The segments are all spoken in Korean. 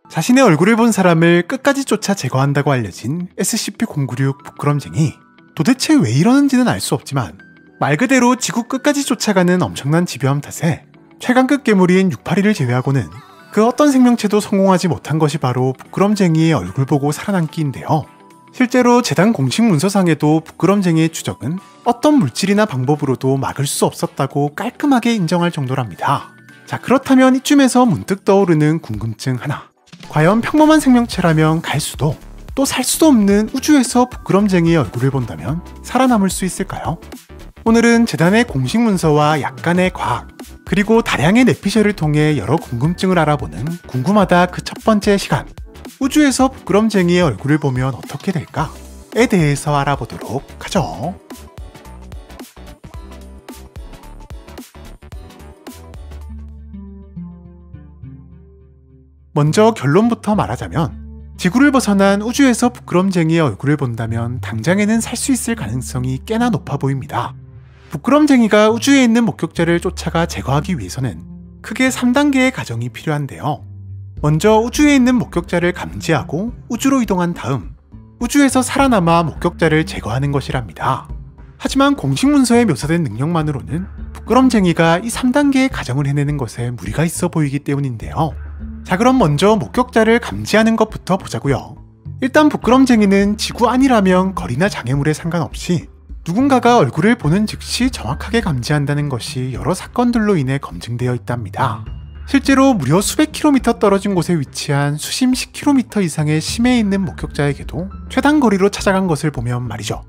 자신의 얼굴을 본 사람을 끝까지 쫓아 제거한다고 알려진 SCP-096 부끄럼쟁이. 도대체 왜 이러는지는 알 수 없지만 말 그대로 지구 끝까지 쫓아가는 엄청난 집요함 탓에 최강급 괴물인 682를 제외하고는 그 어떤 생명체도 성공하지 못한 것이 바로 부끄럼쟁이의 얼굴 보고 살아남기인데요. 실제로 재단 공식 문서상에도 부끄럼쟁이의 추적은 어떤 물질이나 방법으로도 막을 수 없었다고 깔끔하게 인정할 정도랍니다. 자, 그렇다면 이쯤에서 문득 떠오르는 궁금증 하나. 과연 평범한 생명체라면 갈 수도 또 살 수도 없는 우주에서 부끄럼쟁이의 얼굴을 본다면 살아남을 수 있을까요? 오늘은 재단의 공식 문서와 약간의 과학, 그리고 다량의 내피셜을 통해 여러 궁금증을 알아보는 궁금하다 그 첫 번째 시간. 우주에서 부끄럼쟁이의 얼굴을 보면 어떻게 될까?에 대해서 알아보도록 하죠. 먼저 결론부터 말하자면 지구를 벗어난 우주에서 부끄럼쟁이의 얼굴을 본다면 당장에는 살 수 있을 가능성이 꽤나 높아 보입니다. 부끄럼쟁이가 우주에 있는 목격자를 쫓아가 제거하기 위해서는 크게 3단계의 과정이 필요한데요. 먼저 우주에 있는 목격자를 감지하고 우주로 이동한 다음 우주에서 살아남아 목격자를 제거하는 것이랍니다. 하지만 공식 문서에 묘사된 능력만으로는 부끄럼쟁이가 이 3단계의 과정을 해내는 것에 무리가 있어 보이기 때문인데요. 자, 그럼 먼저 목격자를 감지하는 것부터 보자고요. 일단 부끄럼쟁이는 지구 안이라면 거리나 장애물에 상관없이 누군가가 얼굴을 보는 즉시 정확하게 감지한다는 것이 여러 사건들로 인해 검증되어 있답니다. 실제로 무려 수백 킬로미터 떨어진 곳에 위치한 수십 킬로미터 이상의 심해에 있는 목격자에게도 최단 거리로 찾아간 것을 보면 말이죠.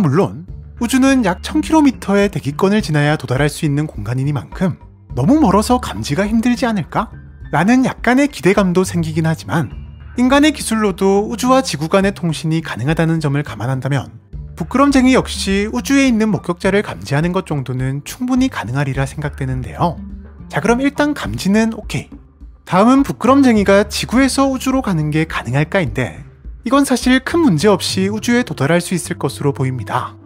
물론 우주는 약 1000km의 대기권을 지나야 도달할 수 있는 공간이니만큼 너무 멀어서 감지가 힘들지 않을까? 라는 약간의 기대감도 생기긴 하지만 인간의 기술로도 우주와 지구 간의 통신이 가능하다는 점을 감안한다면 부끄럼쟁이 역시 우주에 있는 목격자를 감지하는 것 정도는 충분히 가능하리라 생각되는데요. 자, 그럼 일단 감지는 오케이. 다음은 부끄럼쟁이가 지구에서 우주로 가는 게 가능할까인데 이건 사실 큰 문제 없이 우주에 도달할 수 있을 것으로 보입니다.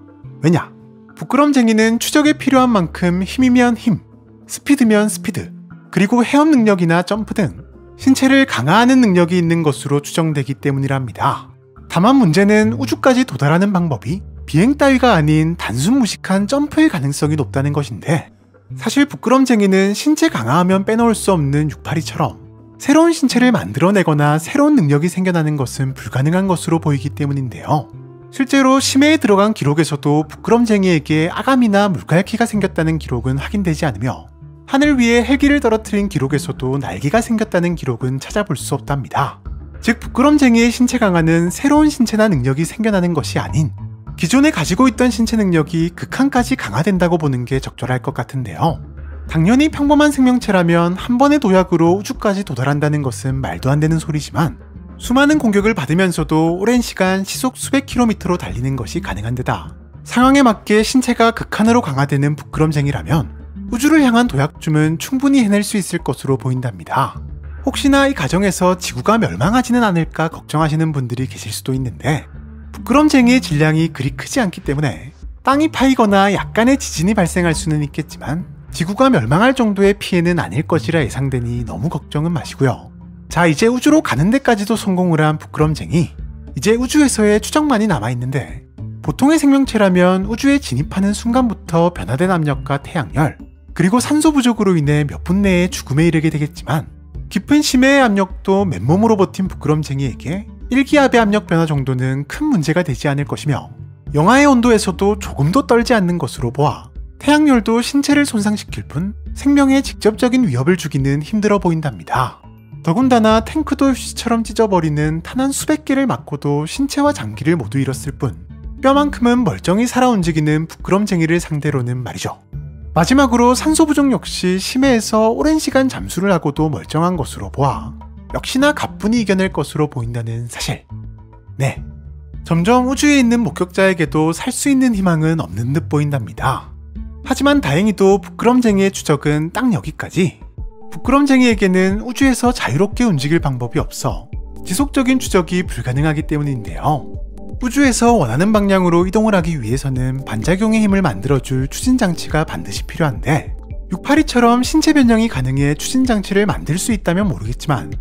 왜냐? 부끄럼쟁이는 추적에 필요한 만큼 힘이면 힘, 스피드면 스피드, 그리고 헤엄 능력이나 점프 등 신체를 강화하는 능력이 있는 것으로 추정되기 때문이랍니다. 다만 문제는 우주까지 도달하는 방법이 비행 따위가 아닌 단순 무식한 점프일 가능성이 높다는 것인데 사실 부끄럼쟁이는 신체 강화하면 빼놓을 수 없는 682처럼 새로운 신체를 만들어내거나 새로운 능력이 생겨나는 것은 불가능한 것으로 보이기 때문인데요. 실제로 심해에 들어간 기록에서도 부끄럼쟁이에게 아감이나 물갈퀴가 생겼다는 기록은 확인되지 않으며 하늘 위에 헬기를 떨어뜨린 기록에서도 날개가 생겼다는 기록은 찾아볼 수 없답니다. 즉 부끄럼쟁이의 신체 강화는 새로운 신체나 능력이 생겨나는 것이 아닌 기존에 가지고 있던 신체 능력이 극한까지 강화된다고 보는 게 적절할 것 같은데요. 당연히 평범한 생명체라면 한 번의 도약으로 우주까지 도달한다는 것은 말도 안 되는 소리지만 수많은 공격을 받으면서도 오랜 시간 시속 수백 킬로미터로 달리는 것이 가능한 데다 상황에 맞게 신체가 극한으로 강화되는 부끄럼쟁이라면 우주를 향한 도약쯤은 충분히 해낼 수 있을 것으로 보인답니다. 혹시나 이 과정에서 지구가 멸망하지는 않을까 걱정하시는 분들이 계실 수도 있는데 부끄럼쟁이의 질량이 그리 크지 않기 때문에 땅이 파이거나 약간의 지진이 발생할 수는 있겠지만 지구가 멸망할 정도의 피해는 아닐 것이라 예상되니 너무 걱정은 마시고요. 자, 이제 우주로 가는 데까지도 성공을 한 부끄럼쟁이. 이제 우주에서의 추적만이 남아있는데 보통의 생명체라면 우주에 진입하는 순간부터 변화된 압력과 태양열, 그리고 산소 부족으로 인해 몇 분 내에 죽음에 이르게 되겠지만 깊은 심해의 압력도 맨몸으로 버틴 부끄럼쟁이에게 일기압의 압력 변화 정도는 큰 문제가 되지 않을 것이며 영하의 온도에서도 조금도 떨지 않는 것으로 보아 태양열도 신체를 손상시킬 뿐 생명에 직접적인 위협을 주기는 힘들어 보인답니다. 더군다나 탱크도 휴지처럼 찢어버리는 탄 한 수백 개를 맞고도 신체와 장기를 모두 잃었을 뿐 뼈만큼은 멀쩡히 살아 움직이는 부끄럼쟁이를 상대로는 말이죠. 마지막으로 산소 부족 역시 심해에서 오랜 시간 잠수를 하고도 멀쩡한 것으로 보아 역시나 가뿐히 이겨낼 것으로 보인다는 사실. 네, 점점 우주에 있는 목격자에게도 살 수 있는 희망은 없는 듯 보인답니다. 하지만 다행히도 부끄럼쟁이의 추적은 딱 여기까지. 부끄럼쟁이에게는 우주에서 자유롭게 움직일 방법이 없어 지속적인 추적이 불가능하기 때문인데요. 우주에서 원하는 방향으로 이동을 하기 위해서는 반작용의 힘을 만들어줄 추진장치가 반드시 필요한데 682처럼 신체 변형이 가능해 추진장치를 만들 수 있다면 모르겠지만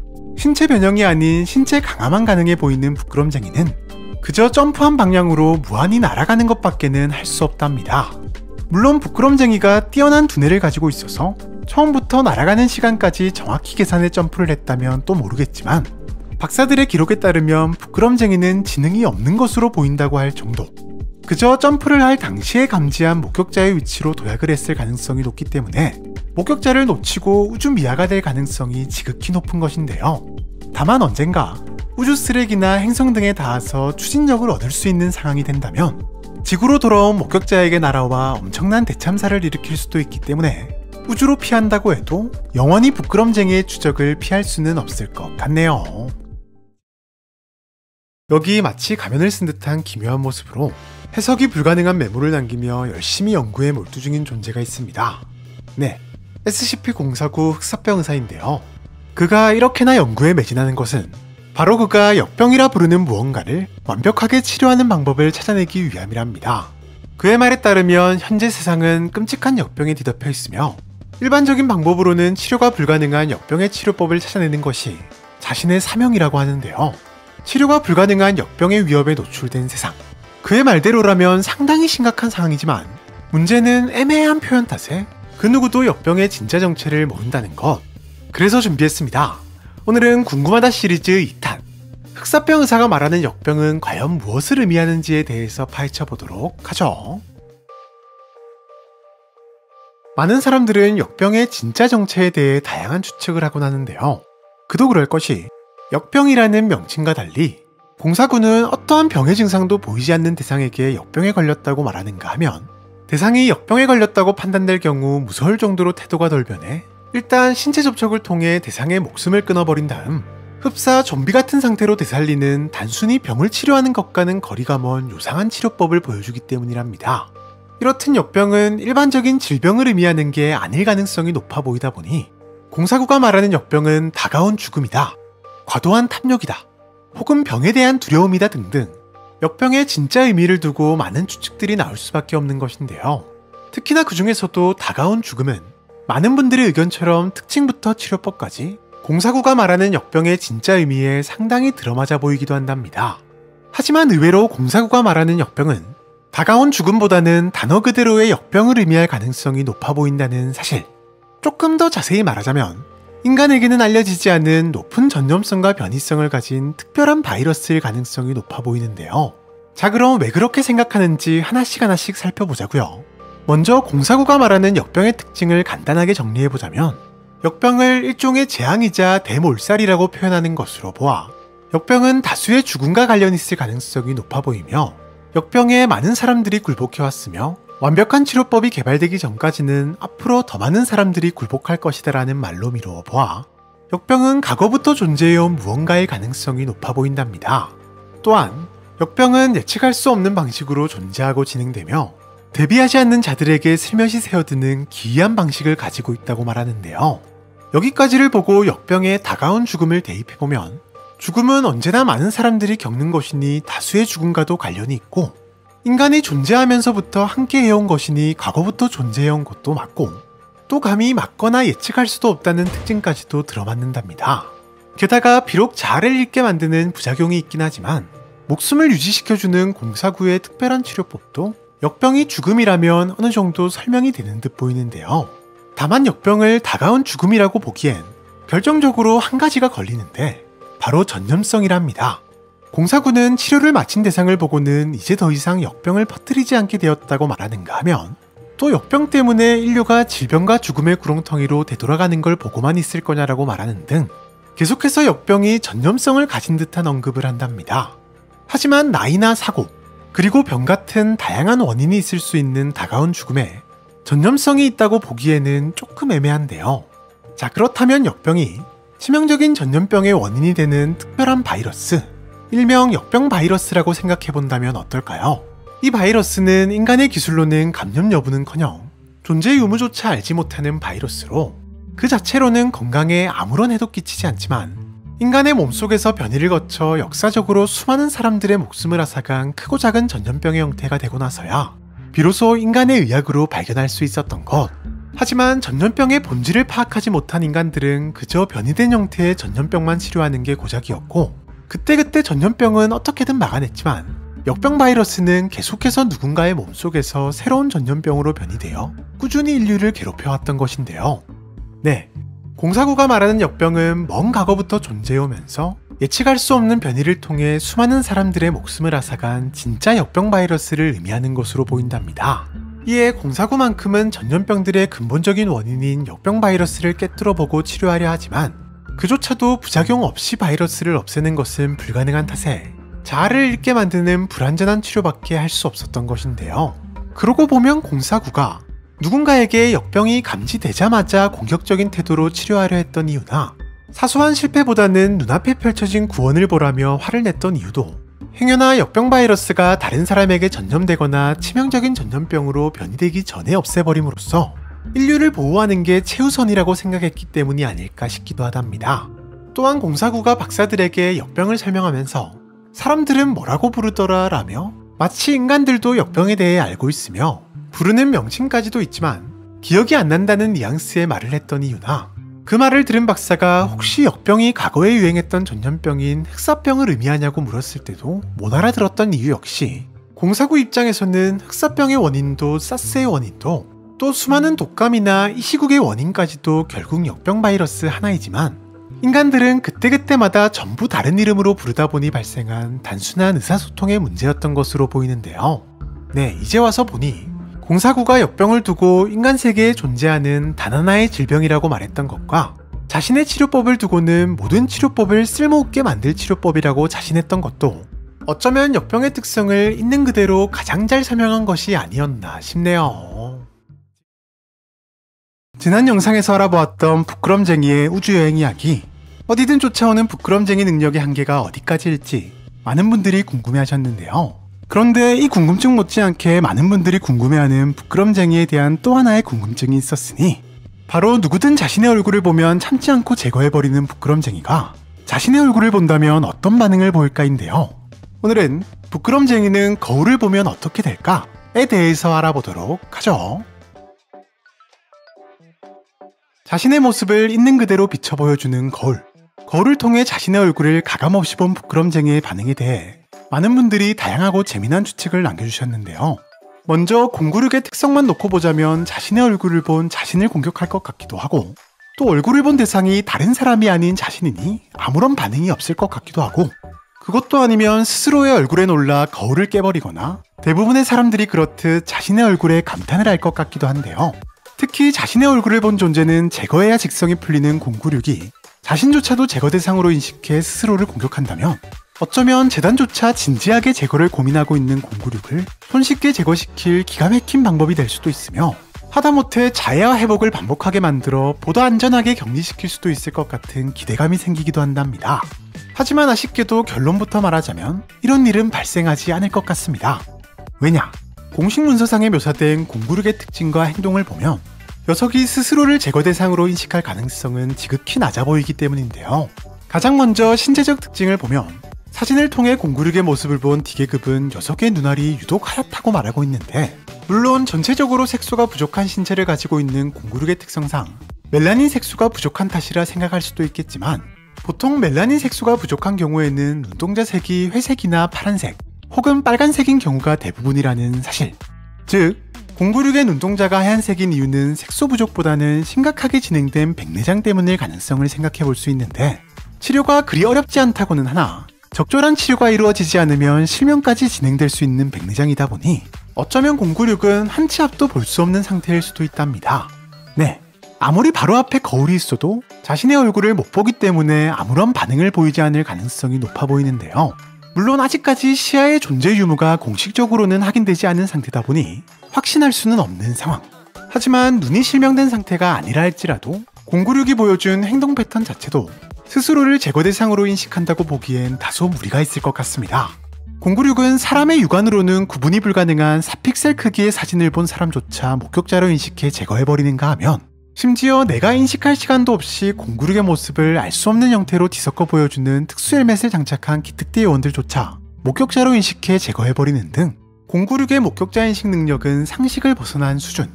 신체 변형이 아닌 신체 강화만 가능해 보이는 부끄럼쟁이는 그저 점프한 방향으로 무한히 날아가는 것밖에는 할 수 없답니다. 물론 부끄럼쟁이가 뛰어난 두뇌를 가지고 있어서 처음부터 날아가는 시간까지 정확히 계산해 점프를 했다면 또 모르겠지만, 박사들의 기록에 따르면 부끄럼쟁이는 지능이 없는 것으로 보인다고 할 정도. 그저 점프를 할 당시에 감지한 목격자의 위치로 도약을 했을 가능성이 높기 때문에 목격자를 놓치고 우주 미아가 될 가능성이 지극히 높은 것인데요. 다만 언젠가 우주 쓰레기나 행성 등에 닿아서 추진력을 얻을 수 있는 상황이 된다면 지구로 돌아온 목격자에게 날아와 엄청난 대참사를 일으킬 수도 있기 때문에 우주로 피한다고 해도 영원히 부끄럼쟁이의 추적을 피할 수는 없을 것 같네요. 여기 마치 가면을 쓴 듯한 기묘한 모습으로 해석이 불가능한 메모를 남기며 열심히 연구에 몰두 중인 존재가 있습니다. 네, SCP-049 흑사병 의사인데요. 그가 이렇게나 연구에 매진하는 것은 바로 그가 역병이라 부르는 무언가를 완벽하게 치료하는 방법을 찾아내기 위함이랍니다. 그의 말에 따르면 현재 세상은 끔찍한 역병에 뒤덮여 있으며 일반적인 방법으로는 치료가 불가능한 역병의 치료법을 찾아내는 것이 자신의 사명이라고 하는데요. 치료가 불가능한 역병의 위협에 노출된 세상. 그의 말대로라면 상당히 심각한 상황이지만 문제는 애매한 표현 탓에 그 누구도 역병의 진짜 정체를 모른다는 것. 그래서 준비했습니다. 오늘은 궁금하다 시리즈 2탄. 흑사병 의사가 말하는 역병은 과연 무엇을 의미하는지에 대해서 파헤쳐 보도록 하죠. 많은 사람들은 역병의 진짜 정체에 대해 다양한 추측을 하곤 하는데요. 그도 그럴 것이 역병이라는 명칭과 달리 049는 어떠한 병의 증상도 보이지 않는 대상에게 역병에 걸렸다고 말하는가 하면, 대상이 역병에 걸렸다고 판단될 경우 무서울 정도로 태도가 덜 변해 일단 신체 접촉을 통해 대상의 목숨을 끊어버린 다음 흡사 좀비 같은 상태로 되살리는 단순히 병을 치료하는 것과는 거리가 먼 요상한 치료법을 보여주기 때문이랍니다. 이렇듯 역병은 일반적인 질병을 의미하는 게 아닐 가능성이 높아 보이다 보니 049가 말하는 역병은 다가온 죽음이다, 과도한 탐욕이다, 혹은 병에 대한 두려움이다 등등 역병의 진짜 의미를 두고 많은 추측들이 나올 수밖에 없는 것인데요. 특히나 그 중에서도 다가온 죽음은 많은 분들의 의견처럼 특징부터 치료법까지 049가 말하는 역병의 진짜 의미에 상당히 들어맞아 보이기도 한답니다. 하지만 의외로 049가 말하는 역병은 다가온 죽음보다는 단어 그대로의 역병을 의미할 가능성이 높아 보인다는 사실. 조금 더 자세히 말하자면 인간에게는 알려지지 않은 높은 전염성과 변이성을 가진 특별한 바이러스일 가능성이 높아 보이는데요. 자, 그럼 왜 그렇게 생각하는지 하나씩 살펴보자고요. 먼저 049가 말하는 역병의 특징을 간단하게 정리해보자면, 역병을 일종의 재앙이자 대몰살이라고 표현하는 것으로 보아 역병은 다수의 죽음과 관련 있을 가능성이 높아 보이며, 역병에 많은 사람들이 굴복해왔으며 완벽한 치료법이 개발되기 전까지는 앞으로 더 많은 사람들이 굴복할 것이다 라는 말로 미루어 보아 역병은 과거부터 존재해온 무언가의 가능성이 높아 보인답니다. 또한 역병은 예측할 수 없는 방식으로 존재하고 진행되며 대비하지 않는 자들에게 슬며시 새어드는 기이한 방식을 가지고 있다고 말하는데요. 여기까지를 보고 역병의 다가온 죽음을 대입해보면 죽음은 언제나 많은 사람들이 겪는 것이니 다수의 죽음과도 관련이 있고, 인간이 존재하면서부터 함께 해온 것이니 과거부터 존재해온 것도 맞고, 또 감히 맞거나 예측할 수도 없다는 특징까지도 들어맞는답니다. 게다가 비록 자아를 잃게 만드는 부작용이 있긴 하지만 목숨을 유지시켜주는 049의 특별한 치료법도 역병이 죽음이라면 어느 정도 설명이 되는 듯 보이는데요. 다만 역병을 다가온 죽음이라고 보기엔 결정적으로 한 가지가 걸리는데 바로 전염성이랍니다. 049는 치료를 마친 대상을 보고는 이제 더 이상 역병을 퍼뜨리지 않게 되었다고 말하는가 하면, 또 역병 때문에 인류가 질병과 죽음의 구렁텅이로 되돌아가는 걸 보고만 있을 거냐라고 말하는 등 계속해서 역병이 전염성을 가진 듯한 언급을 한답니다. 하지만 나이나 사고, 그리고 병 같은 다양한 원인이 있을 수 있는 다가온 죽음에 전염성이 있다고 보기에는 조금 애매한데요. 자, 그렇다면 역병이 치명적인 전염병의 원인이 되는 특별한 바이러스, 일명 역병 바이러스라고 생각해본다면 어떨까요? 이 바이러스는 인간의 기술로는 감염 여부는커녕 존재 유무조차 알지 못하는 바이러스로 그 자체로는 건강에 아무런 해도 끼치지 않지만 인간의 몸속에서 변이를 거쳐 역사적으로 수많은 사람들의 목숨을 앗아간 크고 작은 전염병의 형태가 되고 나서야 비로소 인간의 의학으로 발견할 수 있었던 것. 하지만 전염병의 본질을 파악하지 못한 인간들은 그저 변이된 형태의 전염병만 치료하는 게 고작이었고, 그때그때 전염병은 어떻게든 막아냈지만 역병 바이러스는 계속해서 누군가의 몸속에서 새로운 전염병으로 변이되어 꾸준히 인류를 괴롭혀왔던 것인데요. 네, 공사구가 말하는 역병은 먼 과거부터 존재해오면서 예측할 수 없는 변이를 통해 수많은 사람들의 목숨을 앗아간 진짜 역병 바이러스를 의미하는 것으로 보인답니다. 이에 공사구만큼은 전염병들의 근본적인 원인인 역병 바이러스를 꿰뚫어보고 치료하려 하지만 그조차도 부작용 없이 바이러스를 없애는 것은 불가능한 탓에 자아를 잃게 만드는 불완전한 치료밖에 할 수 없었던 것인데요. 그러고 보면 공사구가 누군가에게 역병이 감지되자마자 공격적인 태도로 치료하려 했던 이유나 사소한 실패보다는 눈앞에 펼쳐진 구원을 보라며 화를 냈던 이유도 행여나 역병 바이러스가 다른 사람에게 전염되거나 치명적인 전염병으로 변이되기 전에 없애버림으로써 인류를 보호하는 게 최우선이라고 생각했기 때문이 아닐까 싶기도 하답니다. 또한 공사구가 박사들에게 역병을 설명하면서 사람들은 뭐라고 부르더라 라며 마치 인간들도 역병에 대해 알고 있으며 부르는 명칭까지도 있지만 기억이 안 난다는 뉘앙스의 말을 했던 이유나 그 말을 들은 박사가 혹시 역병이 과거에 유행했던 전염병인 흑사병을 의미하냐고 물었을 때도 못 알아들었던 이유 역시 공사구 입장에서는 흑사병의 원인도 사스의 원인도 또 수많은 독감이나 이 시국의 원인까지도 결국 역병 바이러스 하나이지만 인간들은 그때그때마다 전부 다른 이름으로 부르다 보니 발생한 단순한 의사소통의 문제였던 것으로 보이는데요. 네, 이제 와서 보니 공사구가 역병을 두고 인간 세계에 존재하는 단 하나의 질병이라고 말했던 것과 자신의 치료법을 두고는 모든 치료법을 쓸모없게 만들 치료법이라고 자신했던 것도 어쩌면 역병의 특성을 있는 그대로 가장 잘 설명한 것이 아니었나 싶네요. 지난 영상에서 알아보았던 부끄럼쟁이의 우주여행 이야기, 어디든 쫓아오는 부끄럼쟁이 능력의 한계가 어디까지일지 많은 분들이 궁금해하셨는데요. 그런데 이 궁금증 못지않게 많은 분들이 궁금해하는 부끄럼쟁이에 대한 또 하나의 궁금증이 있었으니 바로 누구든 자신의 얼굴을 보면 참지 않고 제거해버리는 부끄럼쟁이가 자신의 얼굴을 본다면 어떤 반응을 보일까인데요. 오늘은 부끄럼쟁이는 거울을 보면 어떻게 될까에 대해서 알아보도록 하죠. 자신의 모습을 있는 그대로 비춰 보여주는 거울. 거울을 통해 자신의 얼굴을 가감없이 본 부끄럼쟁이의 반응에 대해 많은 분들이 다양하고 재미난 추측을 남겨주셨는데요. 먼저 공구륙의 특성만 놓고 보자면 자신의 얼굴을 본 자신을 공격할 것 같기도 하고, 또 얼굴을 본 대상이 다른 사람이 아닌 자신이니 아무런 반응이 없을 것 같기도 하고, 그것도 아니면 스스로의 얼굴에 놀라 거울을 깨버리거나 대부분의 사람들이 그렇듯 자신의 얼굴에 감탄을 할 것 같기도 한데요. 특히 자신의 얼굴을 본 존재는 제거해야 직성이 풀리는 공구륙이 자신조차도 제거 대상으로 인식해 스스로를 공격한다면 어쩌면 재단조차 진지하게 제거를 고민하고 있는 공구륙을 손쉽게 제거시킬 기가 막힌 방법이 될 수도 있으며 하다못해 자해와 회복을 반복하게 만들어 보다 안전하게 격리시킬 수도 있을 것 같은 기대감이 생기기도 한답니다. 하지만 아쉽게도 결론부터 말하자면 이런 일은 발생하지 않을 것 같습니다. 왜냐? 공식 문서상에 묘사된 공구륙의 특징과 행동을 보면 녀석이 스스로를 제거 대상으로 인식할 가능성은 지극히 낮아 보이기 때문인데요. 가장 먼저 신체적 특징을 보면 사진을 통해 공구륙의 모습을 본 D계급은 녀석의 눈알이 유독 하얗다고 말하고 있는데, 물론 전체적으로 색소가 부족한 신체를 가지고 있는 공구륙의 특성상 멜라닌 색소가 부족한 탓이라 생각할 수도 있겠지만, 보통 멜라닌 색소가 부족한 경우에는 눈동자 색이 회색이나 파란색 혹은 빨간색인 경우가 대부분이라는 사실. 즉, 공구륙의 눈동자가 하얀색인 이유는 색소 부족보다는 심각하게 진행된 백내장 때문일 가능성을 생각해 볼 수 있는데, 치료가 그리 어렵지 않다고는 하나 적절한 치료가 이루어지지 않으면 실명까지 진행될 수 있는 백내장이다 보니 어쩌면 공구륙은 한 치 앞도 볼 수 없는 상태일 수도 있답니다. 네, 아무리 바로 앞에 거울이 있어도 자신의 얼굴을 못 보기 때문에 아무런 반응을 보이지 않을 가능성이 높아 보이는데요. 물론 아직까지 시야의 존재 유무가 공식적으로는 확인되지 않은 상태다 보니 확신할 수는 없는 상황. 하지만 눈이 실명된 상태가 아니라 할지라도 공구륙이 보여준 행동 패턴 자체도 스스로를 제거 대상으로 인식한다고 보기엔 다소 무리가 있을 것 같습니다. 공구륙은 사람의 육안으로는 구분이 불가능한 4픽셀 크기의 사진을 본 사람조차 목격자로 인식해 제거해버리는가 하면, 심지어 내가 인식할 시간도 없이 공구륙의 모습을 알 수 없는 형태로 뒤섞어 보여주는 특수 헬멧을 장착한 기특대 요원들조차 목격자로 인식해 제거해버리는 등 공구륙의 목격자 인식 능력은 상식을 벗어난 수준.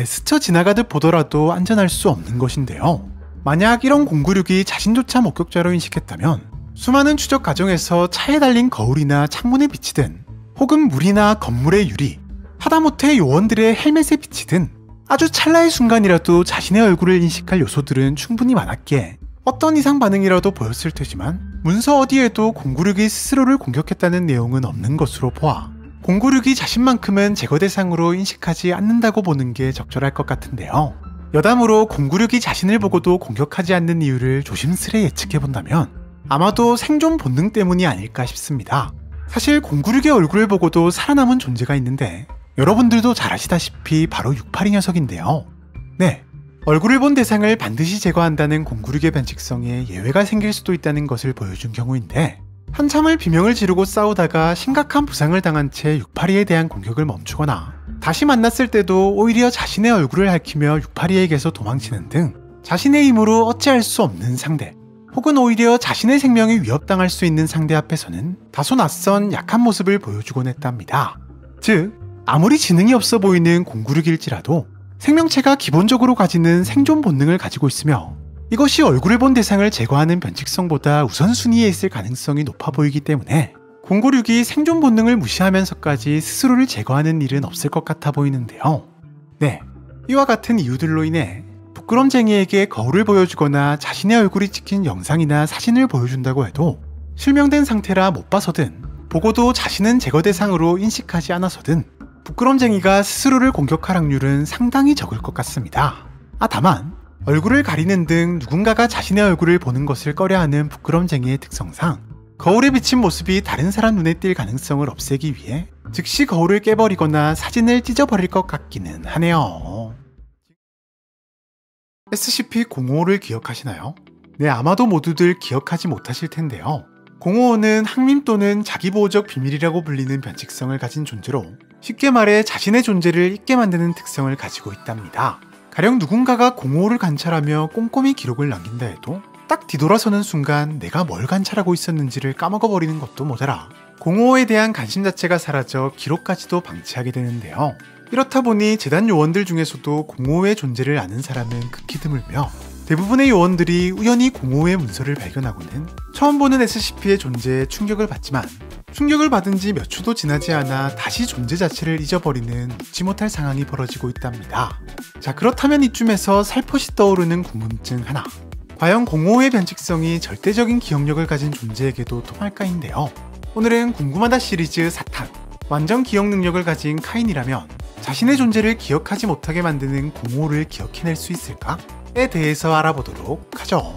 스쳐 지나가듯 보더라도 안전할 수 없는 것인데요. 만약 이런 096이 자신조차 목격자로 인식했다면 수많은 추적 과정에서 차에 달린 거울이나 창문에 비치든 혹은 물이나 건물의 유리, 하다못해 요원들의 헬멧에 비치든 아주 찰나의 순간이라도 자신의 얼굴을 인식할 요소들은 충분히 많았기에 어떤 이상 반응이라도 보였을 테지만 문서 어디에도 096이 스스로를 공격했다는 내용은 없는 것으로 보아 096이 자신만큼은 제거 대상으로 인식하지 않는다고 보는 게 적절할 것 같은데요. 여담으로 096이 자신을 보고도 공격하지 않는 이유를 조심스레 예측해본다면 아마도 생존 본능 때문이 아닐까 싶습니다. 사실 096의 얼굴을 보고도 살아남은 존재가 있는데 여러분들도 잘 아시다시피 바로 682 녀석인데요. 네, 얼굴을 본 대상을 반드시 제거한다는 096의 변칙성에 예외가 생길 수도 있다는 것을 보여준 경우인데 한참을 비명을 지르고 싸우다가 심각한 부상을 당한 채 682에 대한 공격을 멈추거나 다시 만났을 때도 오히려 자신의 얼굴을 핥히며 682에게서 도망치는 등 자신의 힘으로 어찌할 수 없는 상대 혹은 오히려 자신의 생명이 위협당할 수 있는 상대 앞에서는 다소 낯선 약한 모습을 보여주곤 했답니다. 즉, 아무리 지능이 없어 보이는 096일지라도 생명체가 기본적으로 가지는 생존 본능을 가지고 있으며 이것이 얼굴을 본 대상을 제거하는 변칙성보다 우선순위에 있을 가능성이 높아 보이기 때문에 096이 생존 본능을 무시하면서까지 스스로를 제거하는 일은 없을 것 같아 보이는데요. 네, 이와 같은 이유들로 인해 부끄럼쟁이에게 거울을 보여주거나 자신의 얼굴이 찍힌 영상이나 사진을 보여준다고 해도 실명된 상태라 못 봐서든 보고도 자신은 제거 대상으로 인식하지 않아서든 부끄럼쟁이가 스스로를 공격할 확률은 상당히 적을 것 같습니다. 다만 얼굴을 가리는 등 누군가가 자신의 얼굴을 보는 것을 꺼려하는 부끄럼쟁이의 특성상 거울에 비친 모습이 다른 사람 눈에 띌 가능성을 없애기 위해 즉시 거울을 깨버리거나 사진을 찢어버릴 것 같기는 하네요. SCP-055를 기억하시나요? 네, 아마도 모두들 기억하지 못하실 텐데요. 055는 항림 또는 자기보호적 비밀이라고 불리는 변칙성을 가진 존재로 쉽게 말해 자신의 존재를 잊게 만드는 특성을 가지고 있답니다. 가령 누군가가 055를 관찰하며 꼼꼼히 기록을 남긴다 해도 딱 뒤돌아서는 순간 내가 뭘 관찰하고 있었는지를 까먹어버리는 것도 모자라 055에 대한 관심 자체가 사라져 기록까지도 방치하게 되는데요. 이렇다 보니 재단 요원들 중에서도 055의 존재를 아는 사람은 극히 드물며 대부분의 요원들이 우연히 055의 문서를 발견하고는 처음 보는 SCP의 존재에 충격을 받지만 충격을 받은 지 몇 초도 지나지 않아 다시 존재 자체를 잊어버리는 웃지 못할 상황이 벌어지고 있답니다. 자, 그렇다면 이쯤에서 살포시 떠오르는 궁금증 하나. 과연 055의 변칙성이 절대적인 기억력을 가진 존재에게도 통할까인데요. 오늘은 궁금하다 시리즈 4탄 완전 기억 능력을 가진 카인이라면 자신의 존재를 기억하지 못하게 만드는 055를 기억해낼 수 있을까? 에 대해서 알아보도록 하죠.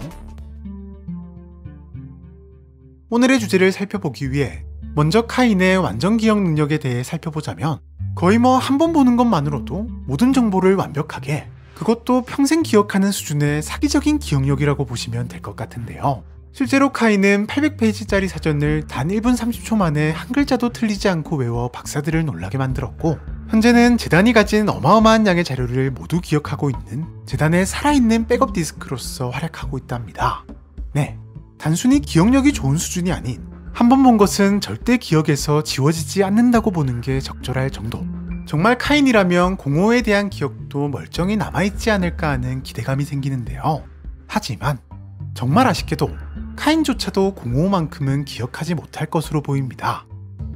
오늘의 주제를 살펴보기 위해 먼저 카인의 완전 기억 능력에 대해 살펴보자면 거의 한 번 보는 것만으로도 모든 정보를 완벽하게 그것도 평생 기억하는 수준의 사기적인 기억력이라고 보시면 될 것 같은데요. 실제로 카인은 800페이지짜리 사전을 단 1분 30초 만에 한 글자도 틀리지 않고 외워 박사들을 놀라게 만들었고 현재는 재단이 가진 어마어마한 양의 자료를 모두 기억하고 있는 재단의 살아있는 백업 디스크로서 활약하고 있답니다. 네, 단순히 기억력이 좋은 수준이 아닌 한 번 본 것은 절대 기억에서 지워지지 않는다고 보는 게 적절할 정도. 정말 카인이라면 055에 대한 기억도 멀쩡히 남아있지 않을까 하는 기대감이 생기는데요. 하지만 정말 아쉽게도 카인조차도 055만큼은 기억하지 못할 것으로 보입니다.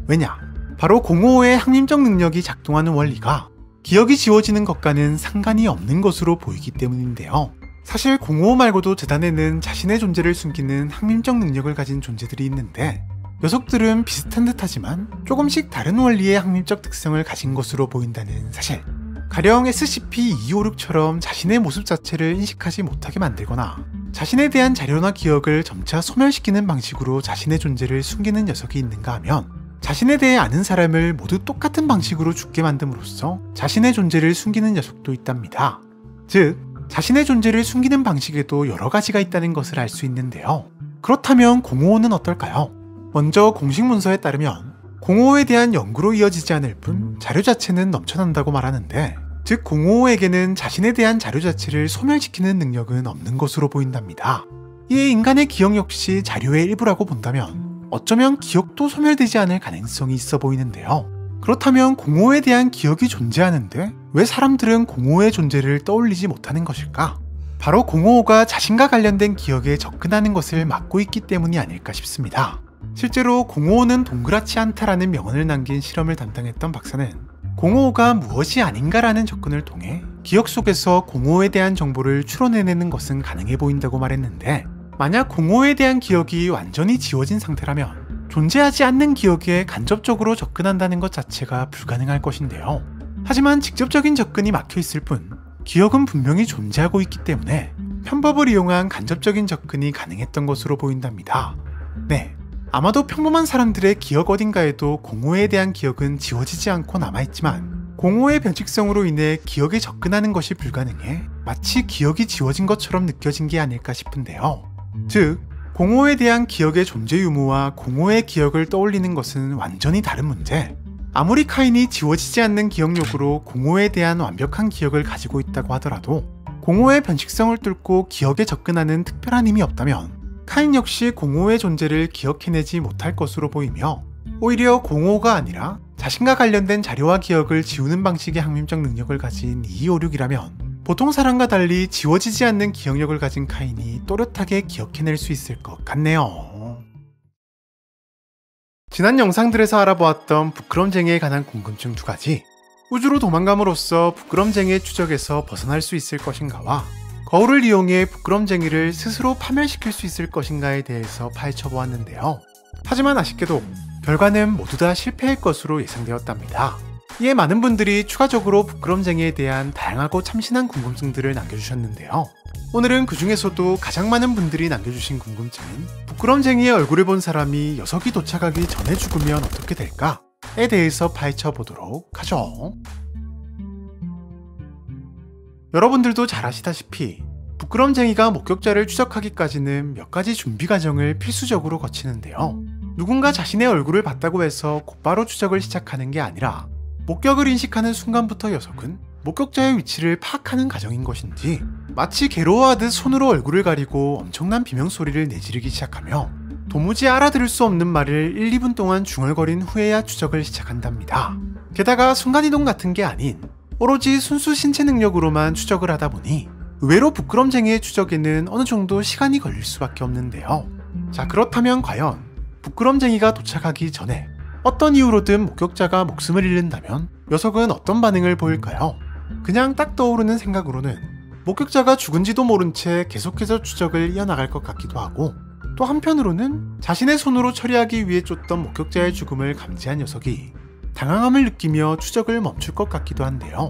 왜냐? 바로 055의 항림적 능력이 작동하는 원리가 기억이 지워지는 것과는 상관이 없는 것으로 보이기 때문인데요. 사실 055 말고도 재단에는 자신의 존재를 숨기는 항림적 능력을 가진 존재들이 있는데 녀석들은 비슷한 듯 하지만 조금씩 다른 원리의 항림적 특성을 가진 것으로 보인다는 사실. 가령 SCP-256처럼 자신의 모습 자체를 인식하지 못하게 만들거나 자신에 대한 자료나 기억을 점차 소멸시키는 방식으로 자신의 존재를 숨기는 녀석이 있는가 하면 자신에 대해 아는 사람을 모두 똑같은 방식으로 죽게 만듦으로써 자신의 존재를 숨기는 녀석도 있답니다. 즉, 자신의 존재를 숨기는 방식에도 여러 가지가 있다는 것을 알 수 있는데요. 그렇다면 055는 어떨까요? 먼저 공식 문서에 따르면 055에 대한 연구로 이어지지 않을 뿐 자료 자체는 넘쳐난다고 말하는데 즉 055에게는 자신에 대한 자료 자체를 소멸시키는 능력은 없는 것으로 보인답니다. 이에 인간의 기억 역시 자료의 일부라고 본다면 어쩌면 기억도 소멸되지 않을 가능성이 있어 보이는데요. 그렇다면 공허에 대한 기억이 존재하는데 왜 사람들은 공허의 존재를 떠올리지 못하는 것일까? 바로 공허가 자신과 관련된 기억에 접근하는 것을 막고 있기 때문이 아닐까 싶습니다. 실제로 공허는 동그랗지 않다라는 명언을 남긴 실험을 담당했던 박사는 공허가 무엇이 아닌가라는 접근을 통해 기억 속에서 공허에 대한 정보를 추론해내는 것은 가능해 보인다고 말했는데, 만약 공허에 대한 기억이 완전히 지워진 상태라면 존재하지 않는 기억에 간접적으로 접근한다는 것 자체가 불가능할 것인데요. 하지만 직접적인 접근이 막혀 있을 뿐 기억은 분명히 존재하고 있기 때문에 편법을 이용한 간접적인 접근이 가능했던 것으로 보인답니다. 네, 아마도 평범한 사람들의 기억 어딘가에도 공허에 대한 기억은 지워지지 않고 남아있지만 공허의 변칙성으로 인해 기억에 접근하는 것이 불가능해 마치 기억이 지워진 것처럼 느껴진 게 아닐까 싶은데요. 즉, 공허에 대한 기억의 존재 유무와 공허의 기억을 떠올리는 것은 완전히 다른 문제. 아무리 카인이 지워지지 않는 기억력으로 공허에 대한 완벽한 기억을 가지고 있다고 하더라도 공허의 변칙성을 뚫고 기억에 접근하는 특별한 힘이 없다면 카인 역시 공허의 존재를 기억해내지 못할 것으로 보이며, 오히려 공허가 아니라 자신과 관련된 자료와 기억을 지우는 방식의 학문적 능력을 가진 256이라면 보통 사람과 달리 지워지지 않는 기억력을 가진 카인이 또렷하게 기억해낼 수 있을 것 같네요. 지난 영상들에서 알아보았던 부끄럼쟁이에 관한 궁금증 2가지, 우주로 도망감으로써 부끄럼쟁이의 추적에서 벗어날 수 있을 것인가와 거울을 이용해 부끄럼쟁이를 스스로 파멸시킬 수 있을 것인가에 대해서 파헤쳐보았는데요. 하지만 아쉽게도 결과는 모두 다 실패할 것으로 예상되었답니다. 이에 많은 분들이 추가적으로 부끄럼쟁이에 대한 다양하고 참신한 궁금증들을 남겨주셨는데요. 오늘은 그 중에서도 가장 많은 분들이 남겨주신 궁금증인 부끄럼쟁이의 얼굴을 본 사람이 녀석이 도착하기 전에 죽으면 어떻게 될까에 대해서 파헤쳐 보도록 하죠. 여러분들도 잘 아시다시피 부끄럼쟁이가 목격자를 추적하기까지는 몇 가지 준비 과정을 필수적으로 거치는데요. 누군가 자신의 얼굴을 봤다고 해서 곧바로 추적을 시작하는 게 아니라 목격을 인식하는 순간부터 녀석은 목격자의 위치를 파악하는 과정인 것인지, 마치 괴로워하듯 손으로 얼굴을 가리고 엄청난 비명소리를 내지르기 시작하며 도무지 알아들을 수 없는 말을 1, 2분 동안 중얼거린 후에야 추적을 시작한답니다. 게다가 순간이동 같은 게 아닌 오로지 순수 신체 능력으로만 추적을 하다 보니 의외로 부끄럼쟁이의 추적에는 어느 정도 시간이 걸릴 수밖에 없는데요. 자, 그렇다면 과연 부끄럼쟁이가 도착하기 전에 어떤 이유로든 목격자가 목숨을 잃는다면 녀석은 어떤 반응을 보일까요? 그냥 딱 떠오르는 생각으로는 목격자가 죽은지도 모른 채 계속해서 추적을 이어나갈 것 같기도 하고, 또 한편으로는 자신의 손으로 처리하기 위해 쫓던 목격자의 죽음을 감지한 녀석이 당황함을 느끼며 추적을 멈출 것 같기도 한데요.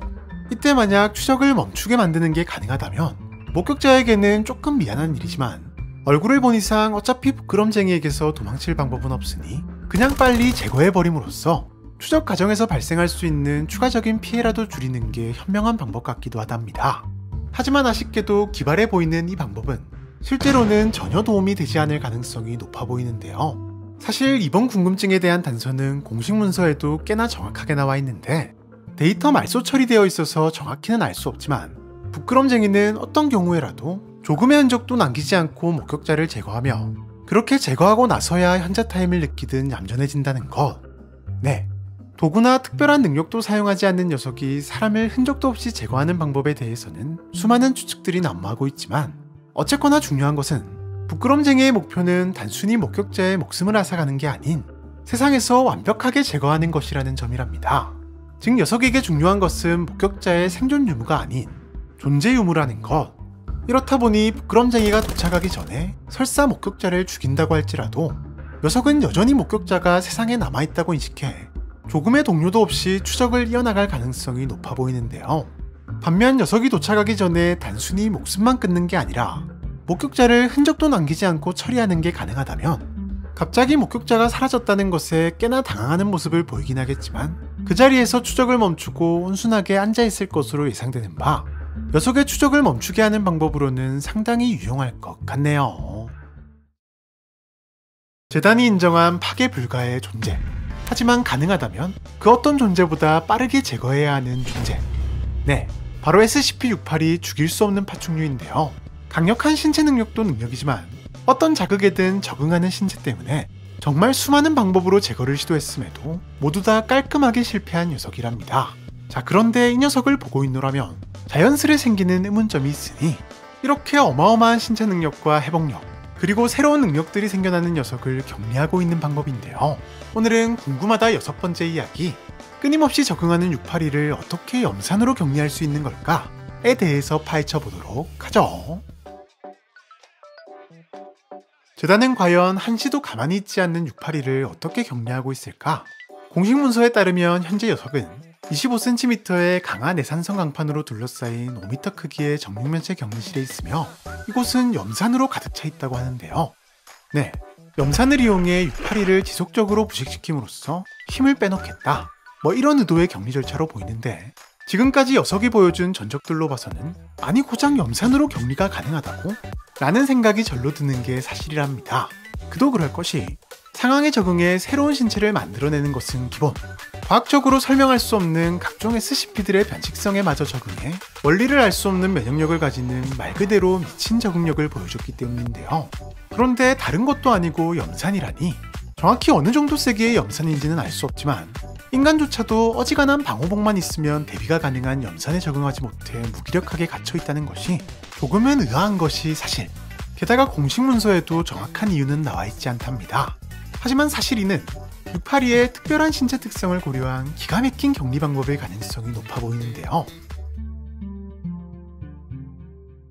이때 만약 추적을 멈추게 만드는 게 가능하다면 목격자에게는 조금 미안한 일이지만 얼굴을 본 이상 어차피 부끄럼쟁이에게서 도망칠 방법은 없으니 그냥 빨리 제거해버림으로써 추적 과정에서 발생할 수 있는 추가적인 피해라도 줄이는 게 현명한 방법 같기도 하답니다. 하지만 아쉽게도 기발해 보이는 이 방법은 실제로는 전혀 도움이 되지 않을 가능성이 높아 보이는데요. 사실 이번 궁금증에 대한 단서는 공식 문서에도 꽤나 정확하게 나와 있는데 데이터 말소 처리되어 있어서 정확히는 알 수 없지만, 부끄럼쟁이는 어떤 경우에라도 조금의 흔적도 남기지 않고 목격자를 제거하며 그렇게 제거하고 나서야 현자 타임을 느끼듯 얌전해진다는 것. 네, 도구나 특별한 능력도 사용하지 않는 녀석이 사람을 흔적도 없이 제거하는 방법에 대해서는 수많은 추측들이 난무하고 있지만, 어쨌거나 중요한 것은 부끄럼쟁이의 목표는 단순히 목격자의 목숨을 앗아가는 게 아닌 세상에서 완벽하게 제거하는 것이라는 점이랍니다. 즉, 녀석에게 중요한 것은 목격자의 생존 유무가 아닌 존재 유무라는 것. 이렇다 보니 부끄럼쟁이가 도착하기 전에 설사 목격자를 죽인다고 할지라도 녀석은 여전히 목격자가 세상에 남아있다고 인식해 조금의 동요도 없이 추적을 이어나갈 가능성이 높아 보이는데요. 반면 녀석이 도착하기 전에 단순히 목숨만 끊는 게 아니라 목격자를 흔적도 남기지 않고 처리하는 게 가능하다면 갑자기 목격자가 사라졌다는 것에 꽤나 당황하는 모습을 보이긴 하겠지만 그 자리에서 추적을 멈추고 온순하게 앉아있을 것으로 예상되는 바, 녀석의 추적을 멈추게 하는 방법으로는 상당히 유용할 것 같네요. 재단이 인정한 파괴 불가의 존재. 하지만 가능하다면 그 어떤 존재보다 빠르게 제거해야 하는 존재. 네, 바로 SCP-68이 죽일 수 없는 파충류인데요. 강력한 신체 능력도 능력이지만 어떤 자극에든 적응하는 신체 때문에 정말 수많은 방법으로 제거를 시도했음에도 모두 다 깔끔하게 실패한 녀석이랍니다. 자, 그런데 이 녀석을 보고 있노라면 자연스레 생기는 의문점이 있으니 이렇게 어마어마한 신체 능력과 회복력, 그리고 새로운 능력들이 생겨나는 녀석을 격리하고 있는 방법인데요. 오늘은 궁금하다 6번째 이야기, 끊임없이 적응하는 682를 어떻게 염산으로 격리할 수 있는 걸까에 대해서 파헤쳐 보도록 하죠. 재단은 과연 한시도 가만히 있지 않는 682를 어떻게 격리하고 있을까? 공식 문서에 따르면 현재 녀석은 25cm의 강한 내산성 강판으로 둘러싸인 5m 크기의 정육면체 격리실에 있으며 이곳은 염산으로 가득 차 있다고 하는데요. 네, 염산을 이용해 682를 지속적으로 부식시킴으로써 힘을 빼놓겠다, 이런 의도의 격리 절차로 보이는데, 지금까지 녀석이 보여준 전적들로 봐서는 아니 고작 염산으로 격리가 가능하다고? 라는 생각이 절로 드는 게 사실이랍니다. 그도 그럴 것이 상황에 적응해 새로운 신체를 만들어내는 것은 기본, 과학적으로 설명할 수 없는 각종 SCP들의 변칙성에 마저 적응해 원리를 알 수 없는 면역력을 가지는 말 그대로 미친 적응력을 보여줬기 때문인데요. 그런데 다른 것도 아니고 염산이라니, 정확히 어느 정도 세기의 염산인지는 알 수 없지만 인간조차도 어지간한 방호복만 있으면 대비가 가능한 염산에 적응하지 못해 무기력하게 갇혀있다는 것이 조금은 의아한 것이 사실. 게다가 공식 문서에도 정확한 이유는 나와있지 않답니다. 하지만 사실 이는 682의 특별한 신체 특성을 고려한 기가 막힌 격리 방법의 가능성이 높아 보이는데요.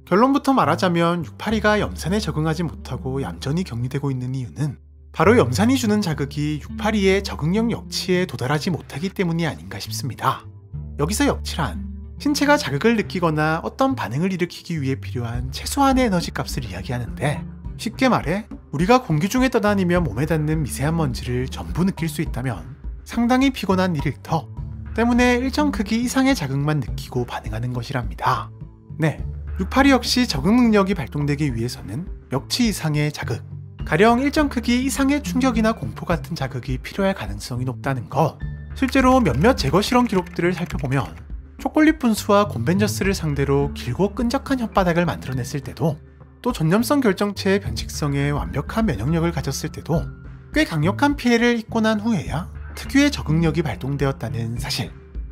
결론부터 말하자면 682가 염산에 적응하지 못하고 얌전히 격리되고 있는 이유는 바로 염산이 주는 자극이 682의 적응력 역치에 도달하지 못하기 때문이 아닌가 싶습니다. 여기서 역치란 신체가 자극을 느끼거나 어떤 반응을 일으키기 위해 필요한 최소한의 에너지 값을 이야기하는데, 쉽게 말해 우리가 공기 중에 떠다니며 몸에 닿는 미세한 먼지를 전부 느낄 수 있다면 상당히 피곤한 1리터 때문에 일정 크기 이상의 자극만 느끼고 반응하는 것이랍니다. 네, 682 역시 적응 능력이 발동되기 위해서는 역치 이상의 자극, 가령 일정 크기 이상의 충격이나 공포 같은 자극이 필요할 가능성이 높다는 것. 실제로 몇몇 제거 실험 기록들을 살펴보면 초콜릿 분수와 곰벤저스를 상대로 길고 끈적한 혓바닥을 만들어냈을 때도, 또 전염성 결정체의 변칙성에 완벽한 면역력을 가졌을 때도 꽤 강력한 피해를 입고 난 후에야 특유의 적응력이 발동되었다는 사실.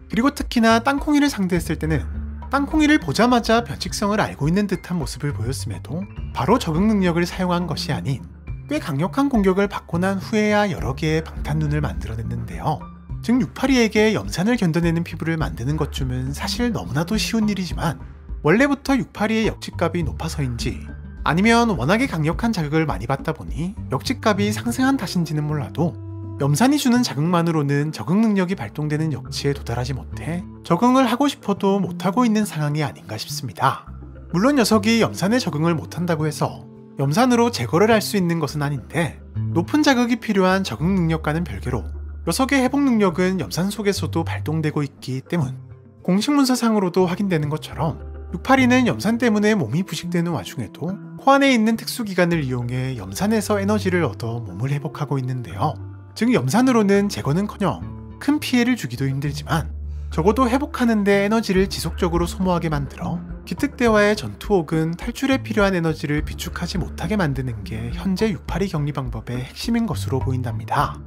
그리고 특히나 땅콩이를 상대했을 때는 땅콩이를 보자마자 변칙성을 알고 있는 듯한 모습을 보였음에도 바로 적응 능력을 사용한 것이 아닌 꽤 강력한 공격을 받고 난 후에야 여러 개의 방탄눈을 만들어냈는데요. 즉 682에게 염산을 견뎌내는 피부를 만드는 것쯤은 사실 너무나도 쉬운 일이지만, 원래부터 682의 역치값이 높아서인지 아니면 워낙에 강력한 자극을 많이 받다 보니 역치값이 상승한 탓인지는 몰라도 염산이 주는 자극만으로는 적응 능력이 발동되는 역치에 도달하지 못해 적응을 하고 싶어도 못하고 있는 상황이 아닌가 싶습니다. 물론 녀석이 염산에 적응을 못한다고 해서 염산으로 제거를 할 수 있는 것은 아닌데, 높은 자극이 필요한 적응 능력과는 별개로 녀석의 회복 능력은 염산 속에서도 발동되고 있기 때문, 공식 문서상으로도 확인되는 것처럼 682는 염산 때문에 몸이 부식되는 와중에도 코 안에 있는 특수기관을 이용해 염산에서 에너지를 얻어 몸을 회복하고 있는데요. 즉 염산으로는 제거는커녕 큰 피해를 주기도 힘들지만 적어도 회복하는데 에너지를 지속적으로 소모하게 만들어 기특대와의 전투 혹은 탈출에 필요한 에너지를 비축하지 못하게 만드는 게 현재 682 격리 방법의 핵심인 것으로 보인답니다.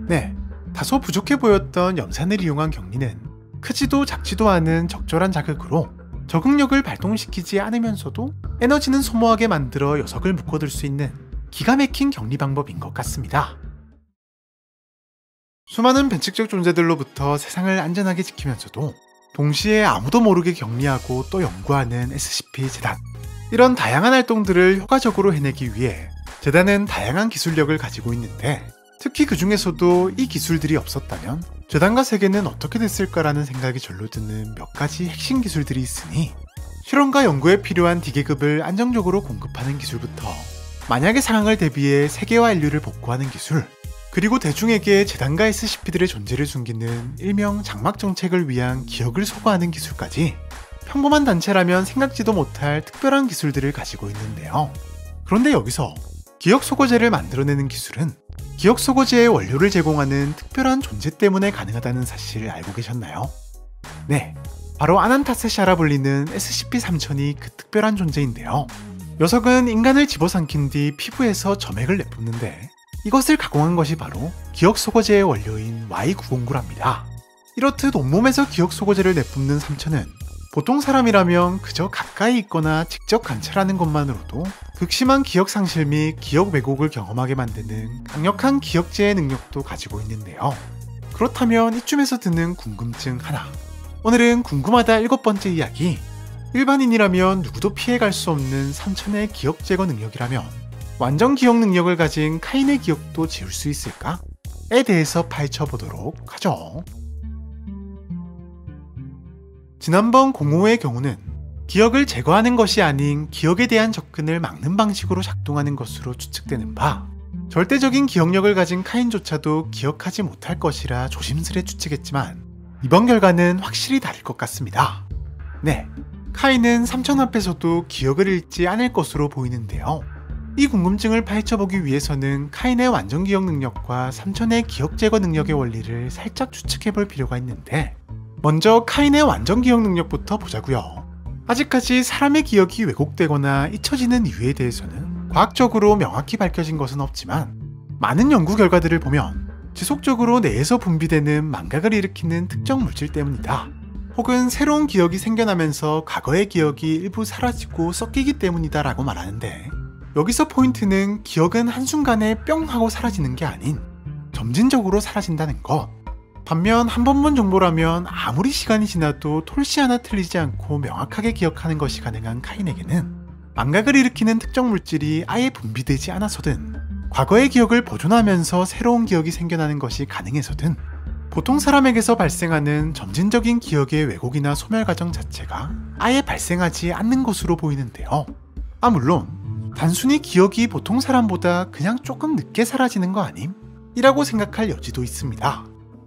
네, 다소 부족해 보였던 염산을 이용한 격리는 크지도 작지도 않은 적절한 자극으로 적응력을 발동시키지 않으면서도 에너지는 소모하게 만들어 녀석을 묶어둘 수 있는 기가 막힌 격리 방법인 것 같습니다. 수많은 변칙적 존재들로부터 세상을 안전하게 지키면서도 동시에 아무도 모르게 격리하고 또 연구하는 SCP-재단. 이런 다양한 활동들을 효과적으로 해내기 위해 재단은 다양한 기술력을 가지고 있는데, 특히 그 중에서도 이 기술들이 없었다면 재단과 세계는 어떻게 됐을까라는 생각이 절로 드는 몇 가지 핵심 기술들이 있으니, 실험과 연구에 필요한 D계급을 안정적으로 공급하는 기술부터 만약의 상황을 대비해 세계와 인류를 복구하는 기술, 그리고 대중에게 재단과 SCP들의 존재를 숨기는 일명 장막 정책을 위한 기억을 소거하는 기술까지 평범한 단체라면 생각지도 못할 특별한 기술들을 가지고 있는데요. 그런데 여기서 기억 소거제를 만들어내는 기술은 기억 소거제의 원료를 제공하는 특별한 존재 때문에 가능하다는 사실을 알고 계셨나요? 네, 바로 아난타세샤라 불리는 SCP-3000이 그 특별한 존재인데요. 녀석은 인간을 집어삼킨 뒤 피부에서 점액을 내뿜는데, 이것을 가공한 것이 바로 기억 소거제의 원료인 Y909랍니다. 이렇듯 온몸에서 기억 소거제를 내뿜는 삼천은 보통 사람이라면 그저 가까이 있거나 직접 관찰하는 것만으로도 극심한 기억 상실 및 기억 왜곡을 경험하게 만드는 강력한 기억제의 능력도 가지고 있는데요. 그렇다면 이쯤에서 드는 궁금증 하나. 오늘은 궁금하다 7번째 이야기. 일반인이라면 누구도 피해갈 수 없는 삼천의 기억 제거 능력이라면 완전 기억 능력을 가진 카인의 기억도 지울 수 있을까? 에 대해서 파헤쳐보도록 하죠. 지난번 05의 경우는 기억을 제거하는 것이 아닌 기억에 대한 접근을 막는 방식으로 작동하는 것으로 추측되는 바, 절대적인 기억력을 가진 카인조차도 기억하지 못할 것이라 조심스레 추측했지만 이번 결과는 확실히 다를 것 같습니다. 네, 카인은 삼천 앞에서도 기억을 잃지 않을 것으로 보이는데요. 이 궁금증을 파헤쳐보기 위해서는 카인의 완전 기억 능력과 삼천의 기억 제거 능력의 원리를 살짝 추측해볼 필요가 있는데, 먼저 카인의 완전 기억 능력부터 보자고요. 아직까지 사람의 기억이 왜곡되거나 잊혀지는 이유에 대해서는 과학적으로 명확히 밝혀진 것은 없지만 많은 연구 결과들을 보면 지속적으로 뇌에서 분비되는 망각을 일으키는 특정 물질 때문이다. 혹은 새로운 기억이 생겨나면서 과거의 기억이 일부 사라지고 섞이기 때문이다 라고 말하는데, 여기서 포인트는 기억은 한순간에 뿅 하고 사라지는 게 아닌 점진적으로 사라진다는 것. 반면 한 번 본 정보라면 아무리 시간이 지나도 톨씨 하나 틀리지 않고 명확하게 기억하는 것이 가능한 카인에게는 망각을 일으키는 특정 물질이 아예 분비되지 않아서든 과거의 기억을 보존하면서 새로운 기억이 생겨나는 것이 가능해서든 보통 사람에게서 발생하는 점진적인 기억의 왜곡이나 소멸 과정 자체가 아예 발생하지 않는 것으로 보이는데요. 물론 단순히 기억이 보통 사람보다 그냥 조금 늦게 사라지는 거 아님? 이라고 생각할 여지도 있습니다.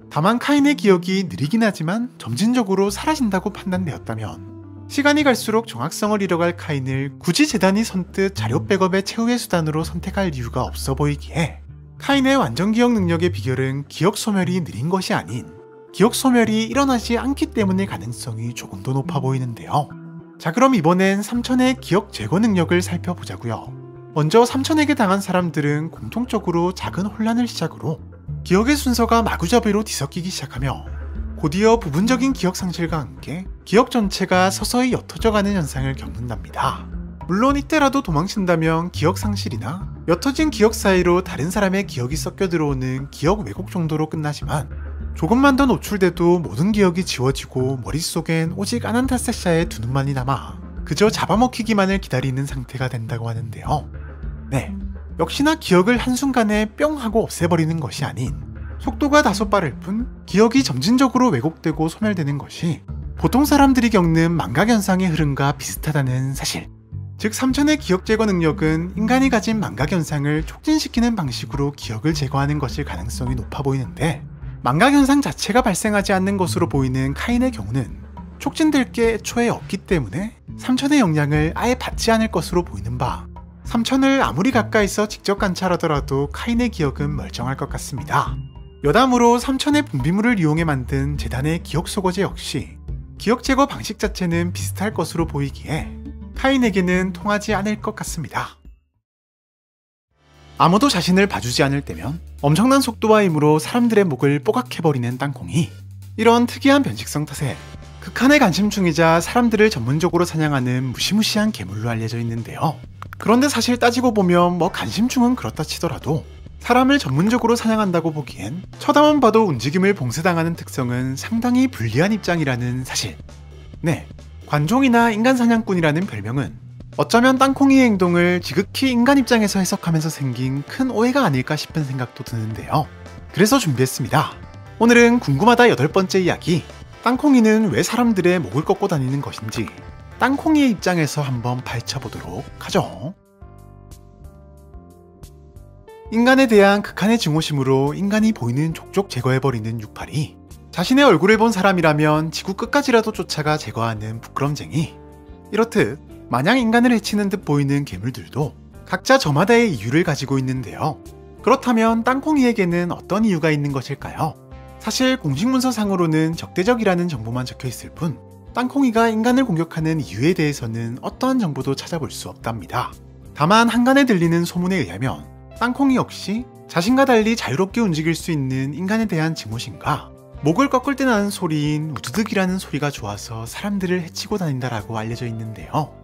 다만 카인의 기억이 느리긴 하지만 점진적으로 사라진다고 판단되었다면 시간이 갈수록 정확성을 잃어갈 카인을 굳이 재단이 선뜻 자료 백업의 최후의 수단으로 선택할 이유가 없어 보이기에 카인의 완전 기억 능력의 비결은 기억 소멸이 느린 것이 아닌 기억 소멸이 일어나지 않기 때문일 가능성이 조금 더 높아 보이는데요. 자, 그럼 이번엔 삼천의 기억 제거 능력을 살펴보자고요. 먼저 삼천에게 당한 사람들은 공통적으로 작은 혼란을 시작으로 기억의 순서가 마구잡이로 뒤섞이기 시작하며 곧이어 부분적인 기억 상실과 함께 기억 전체가 서서히 옅어져가는 현상을 겪는답니다. 물론 이때라도 도망친다면 기억 상실이나 옅어진 기억 사이로 다른 사람의 기억이 섞여 들어오는 기억 왜곡 정도로 끝나지만 조금만 더 노출돼도 모든 기억이 지워지고 머릿속엔 오직 아난타세샤의 두 눈만이 남아 그저 잡아먹히기만을 기다리는 상태가 된다고 하는데요. 네, 역시나 기억을 한순간에 뿅 하고 없애버리는 것이 아닌 속도가 다소 빠를 뿐 기억이 점진적으로 왜곡되고 소멸되는 것이 보통 사람들이 겪는 망각현상의 흐름과 비슷하다는 사실. 즉 삼천의 기억 제거 능력은 인간이 가진 망각현상을 촉진시키는 방식으로 기억을 제거하는 것일 가능성이 높아 보이는데, 망각현상 자체가 발생하지 않는 것으로 보이는 카인의 경우는 촉진될 게 애초에 없기 때문에 삼천의 영향을 아예 받지 않을 것으로 보이는 바, 삼천을 아무리 가까이서 직접 관찰하더라도 카인의 기억은 멀쩡할 것 같습니다. 여담으로 삼천의 분비물을 이용해 만든 재단의 기억 소거제 역시 기억 제거 방식 자체는 비슷할 것으로 보이기에 카인에게는 통하지 않을 것 같습니다. 아무도 자신을 봐주지 않을 때면 엄청난 속도와 힘으로 사람들의 목을 뽀각해버리는 땅콩이, 이런 특이한 변식성 탓에 극한의 간심충이자 사람들을 전문적으로 사냥하는 무시무시한 괴물로 알려져 있는데요. 그런데 사실 따지고 보면 간심충은 그렇다 치더라도 사람을 전문적으로 사냥한다고 보기엔 쳐다만 봐도 움직임을 봉쇄당하는 특성은 상당히 불리한 입장이라는 사실. 네, 관종이나 인간 사냥꾼이라는 별명은 어쩌면 땅콩이의 행동을 지극히 인간 입장에서 해석하면서 생긴 큰 오해가 아닐까 싶은 생각도 드는데요. 그래서 준비했습니다. 오늘은 궁금하다 8번째 이야기, 땅콩이는 왜 사람들의 목을 꺾고 다니는 것인지 땅콩이의 입장에서 한번 파헤쳐보도록 하죠. 인간에 대한 극한의 증오심으로 인간이 보이는 족족 제거해버리는 68이 자신의 얼굴을 본 사람이라면 지구 끝까지라도 쫓아가 제거하는 부끄럼쟁이. 이렇듯 마냥 인간을 해치는 듯 보이는 괴물들도 각자 저마다의 이유를 가지고 있는데요. 그렇다면 땅콩이에게는 어떤 이유가 있는 것일까요? 사실 공식 문서상으로는 적대적이라는 정보만 적혀 있을 뿐 땅콩이가 인간을 공격하는 이유에 대해서는 어떠한 정보도 찾아볼 수 없답니다. 다만 한간에 들리는 소문에 의하면 땅콩이 역시 자신과 달리 자유롭게 움직일 수 있는 인간에 대한 증오심과 목을 꺾을 때 나는 소리인 우두둑이라는 소리가 좋아서 사람들을 해치고 다닌다라고 알려져 있는데요.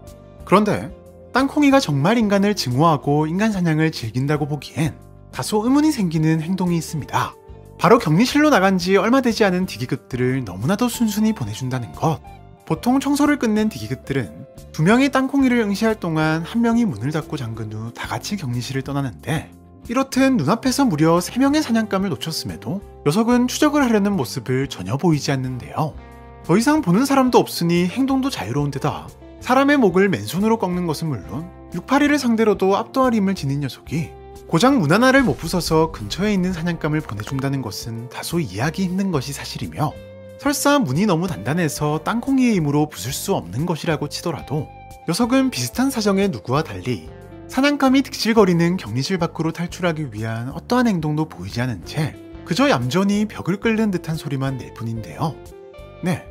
그런데 땅콩이가 정말 인간을 증오하고 인간 사냥을 즐긴다고 보기엔 다소 의문이 생기는 행동이 있습니다. 바로 격리실로 나간 지 얼마 되지 않은 디기급들을 너무나도 순순히 보내준다는 것. 보통 청소를 끝낸 디기급들은 2명이 땅콩이를 응시할 동안 1명이 문을 닫고 잠근 후 다 같이 격리실을 떠나는데, 이렇듯 눈앞에서 무려 3명의 사냥감을 놓쳤음에도 녀석은 추적을 하려는 모습을 전혀 보이지 않는데요. 더 이상 보는 사람도 없으니 행동도 자유로운 데다 사람의 목을 맨손으로 꺾는 것은 물론 6파리를 상대로도 압도할 힘을 지닌 녀석이 고작 문 하나를 못 부숴서 근처에 있는 사냥감을 보내준다는 것은 다소 이해하기 힘든 것이 사실이며, 설사 문이 너무 단단해서 땅콩이의 힘으로 부술 수 없는 것이라고 치더라도 녀석은 비슷한 사정의 누구와 달리 사냥감이 득실거리는 격리실 밖으로 탈출하기 위한 어떠한 행동도 보이지 않은 채 그저 얌전히 벽을 끓는 듯한 소리만 낼 뿐인데요. 네,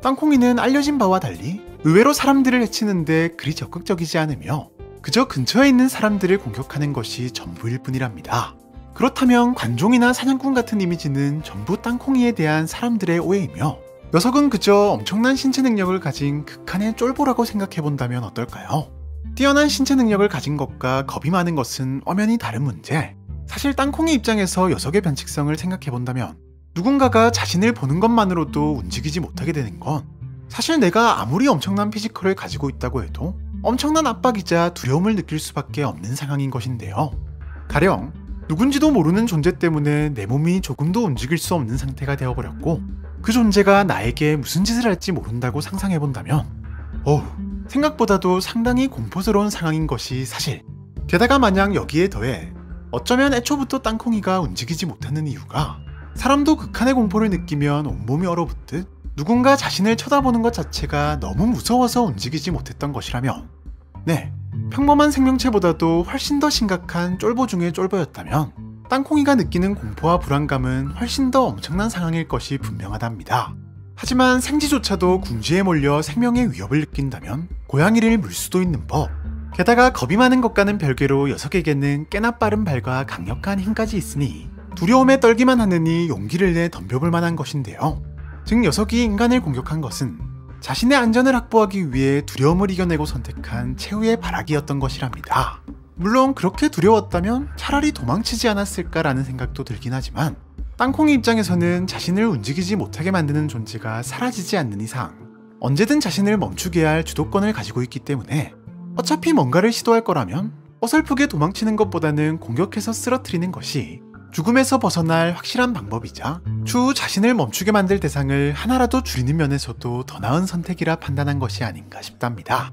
땅콩이는 알려진 바와 달리 의외로 사람들을 해치는데 그리 적극적이지 않으며 그저 근처에 있는 사람들을 공격하는 것이 전부일 뿐이랍니다. 그렇다면 관종이나 사냥꾼 같은 이미지는 전부 땅콩이에 대한 사람들의 오해이며, 녀석은 그저 엄청난 신체 능력을 가진 극한의 쫄보라고 생각해본다면 어떨까요? 뛰어난 신체 능력을 가진 것과 겁이 많은 것은 엄연히 다른 문제. 사실 땅콩이 입장에서 녀석의 변칙성을 생각해본다면 누군가가 자신을 보는 것만으로도 움직이지 못하게 되는 건, 사실 내가 아무리 엄청난 피지컬을 가지고 있다고 해도 엄청난 압박이자 두려움을 느낄 수밖에 없는 상황인 것인데요. 가령 누군지도 모르는 존재 때문에 내 몸이 조금도 움직일 수 없는 상태가 되어버렸고 그 존재가 나에게 무슨 짓을 할지 모른다고 상상해본다면 생각보다도 상당히 공포스러운 상황인 것이 사실. 게다가 만약 여기에 더해 어쩌면 애초부터 땅콩이가 움직이지 못하는 이유가 사람도 극한의 공포를 느끼면 온몸이 얼어붙듯 누군가 자신을 쳐다보는 것 자체가 너무 무서워서 움직이지 못했던 것이라면, 네, 평범한 생명체보다도 훨씬 더 심각한 쫄보 중의 쫄보였다면 땅콩이가 느끼는 공포와 불안감은 훨씬 더 엄청난 상황일 것이 분명하답니다. 하지만 생쥐조차도 궁지에 몰려 생명의 위협을 느낀다면 고양이를 물 수도 있는 법. 게다가 겁이 많은 것과는 별개로 녀석에게는 꽤나 빠른 발과 강력한 힘까지 있으니 두려움에 떨기만 하느니 용기를 내 덤벼볼 만한 것인데요. 즉 녀석이 인간을 공격한 것은 자신의 안전을 확보하기 위해 두려움을 이겨내고 선택한 최후의 발악이었던 것이랍니다. 물론 그렇게 두려웠다면 차라리 도망치지 않았을까라는 생각도 들긴 하지만, 땅콩이 입장에서는 자신을 움직이지 못하게 만드는 존재가 사라지지 않는 이상 언제든 자신을 멈추게 할 주도권을 가지고 있기 때문에 어차피 뭔가를 시도할 거라면 어설프게 도망치는 것보다는 공격해서 쓰러뜨리는 것이 죽음에서 벗어날 확실한 방법이자 추후 자신을 멈추게 만들 대상을 하나라도 줄이는 면에서도 더 나은 선택이라 판단한 것이 아닌가 싶답니다.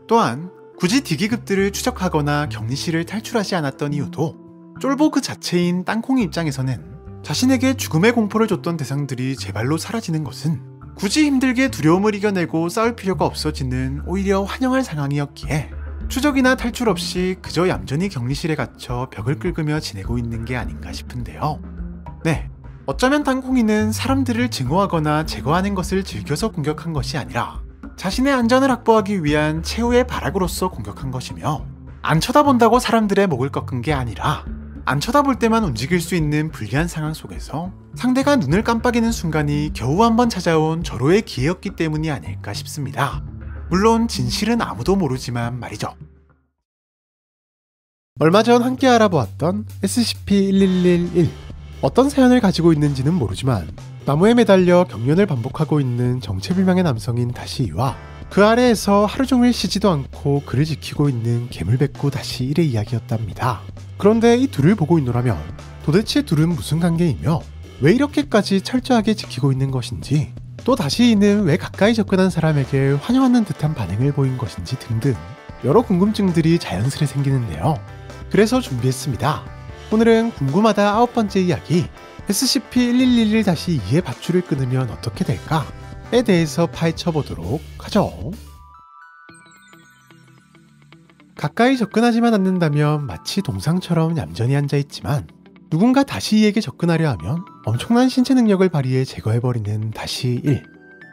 또한 굳이 디기급들을 추적하거나 격리실을 탈출하지 않았던 이유도 쫄보 그 자체인 땅콩이 입장에서는 자신에게 죽음의 공포를 줬던 대상들이 제발로 사라지는 것은 굳이 힘들게 두려움을 이겨내고 싸울 필요가 없어지는 오히려 환영할 상황이었기에 추적이나 탈출 없이 그저 얌전히 격리실에 갇혀 벽을 긁으며 지내고 있는 게 아닌가 싶은데요. 네, 어쩌면 땅콩이는 사람들을 증오하거나 제거하는 것을 즐겨서 공격한 것이 아니라 자신의 안전을 확보하기 위한 최후의 발악으로서 공격한 것이며, 안 쳐다본다고 사람들의 목을 꺾은 게 아니라 안 쳐다볼 때만 움직일 수 있는 불리한 상황 속에서 상대가 눈을 깜빡이는 순간이 겨우 한번 찾아온 절호의 기회였기 때문이 아닐까 싶습니다. 물론 진실은 아무도 모르지만 말이죠. 얼마 전 함께 알아보았던 SCP-1111, 어떤 사연을 가지고 있는지는 모르지만 나무에 매달려 경련을 반복하고 있는 정체불명의 남성인 다시이와 그 아래에서 하루 종일 쉬지도 않고 그를 지키고 있는 괴물백구 다시1의 이야기였답니다. 그런데 이 둘을 보고 있노라면 도대체 둘은 무슨 관계이며 왜 이렇게까지 철저하게 지키고 있는 것인지, 또 다시이는 왜 가까이 접근한 사람에게 환영하는 듯한 반응을 보인 것인지 등등 여러 궁금증들이 자연스레 생기는데요. 그래서 준비했습니다. 오늘은 궁금하다 9번째 이야기, SCP-1111-2의 밧줄을 끊으면 어떻게 될까?에 대해서 파헤쳐보도록 하죠. 가까이 접근하지만 않는다면 마치 동상처럼 얌전히 앉아있지만, 누군가 다시이에게 접근하려 하면 엄청난 신체 능력을 발휘해 제거해버리는 다시1.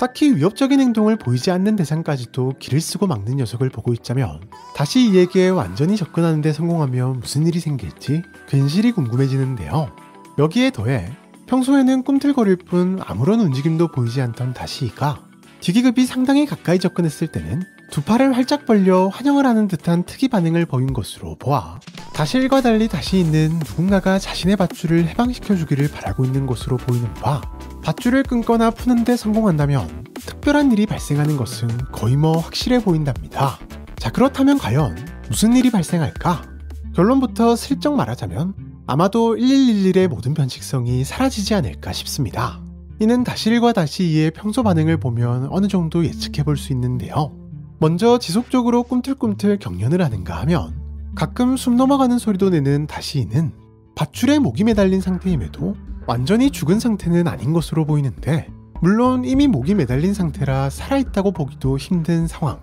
딱히 위협적인 행동을 보이지 않는 대상까지도 길을 쓰고 막는 녀석을 보고 있자면 다시 이에게 완전히 접근하는 데 성공하면 무슨 일이 생길지 괜시리 궁금해지는데요. 여기에 더해 평소에는 꿈틀거릴 뿐 아무런 움직임도 보이지 않던 다시이가 디기급이 상당히 가까이 접근했을 때는 두 팔을 활짝 벌려 환영을 하는 듯한 특이 반응을 보인 것으로 보아 다시일과 달리 다시이는 누군가가 자신의 밧줄을 해방시켜주기를 바라고 있는 것으로 보이는 바, 밧줄을 끊거나 푸는데 성공한다면 특별한 일이 발생하는 것은 거의 확실해 보인답니다. 자, 그렇다면 과연 무슨 일이 발생할까? 결론부터 슬쩍 말하자면 아마도 1111의 모든 변칙성이 사라지지 않을까 싶습니다. 이는 다시일과 다시이의 평소 반응을 보면 어느 정도 예측해 볼 수 있는데요. 먼저 지속적으로 꿈틀꿈틀 경련을 하는가 하면 가끔 숨 넘어가는 소리도 내는 다시이는 밧줄에 목이 매달린 상태임에도 완전히 죽은 상태는 아닌 것으로 보이는데, 물론 이미 목이 매달린 상태라 살아있다고 보기도 힘든 상황.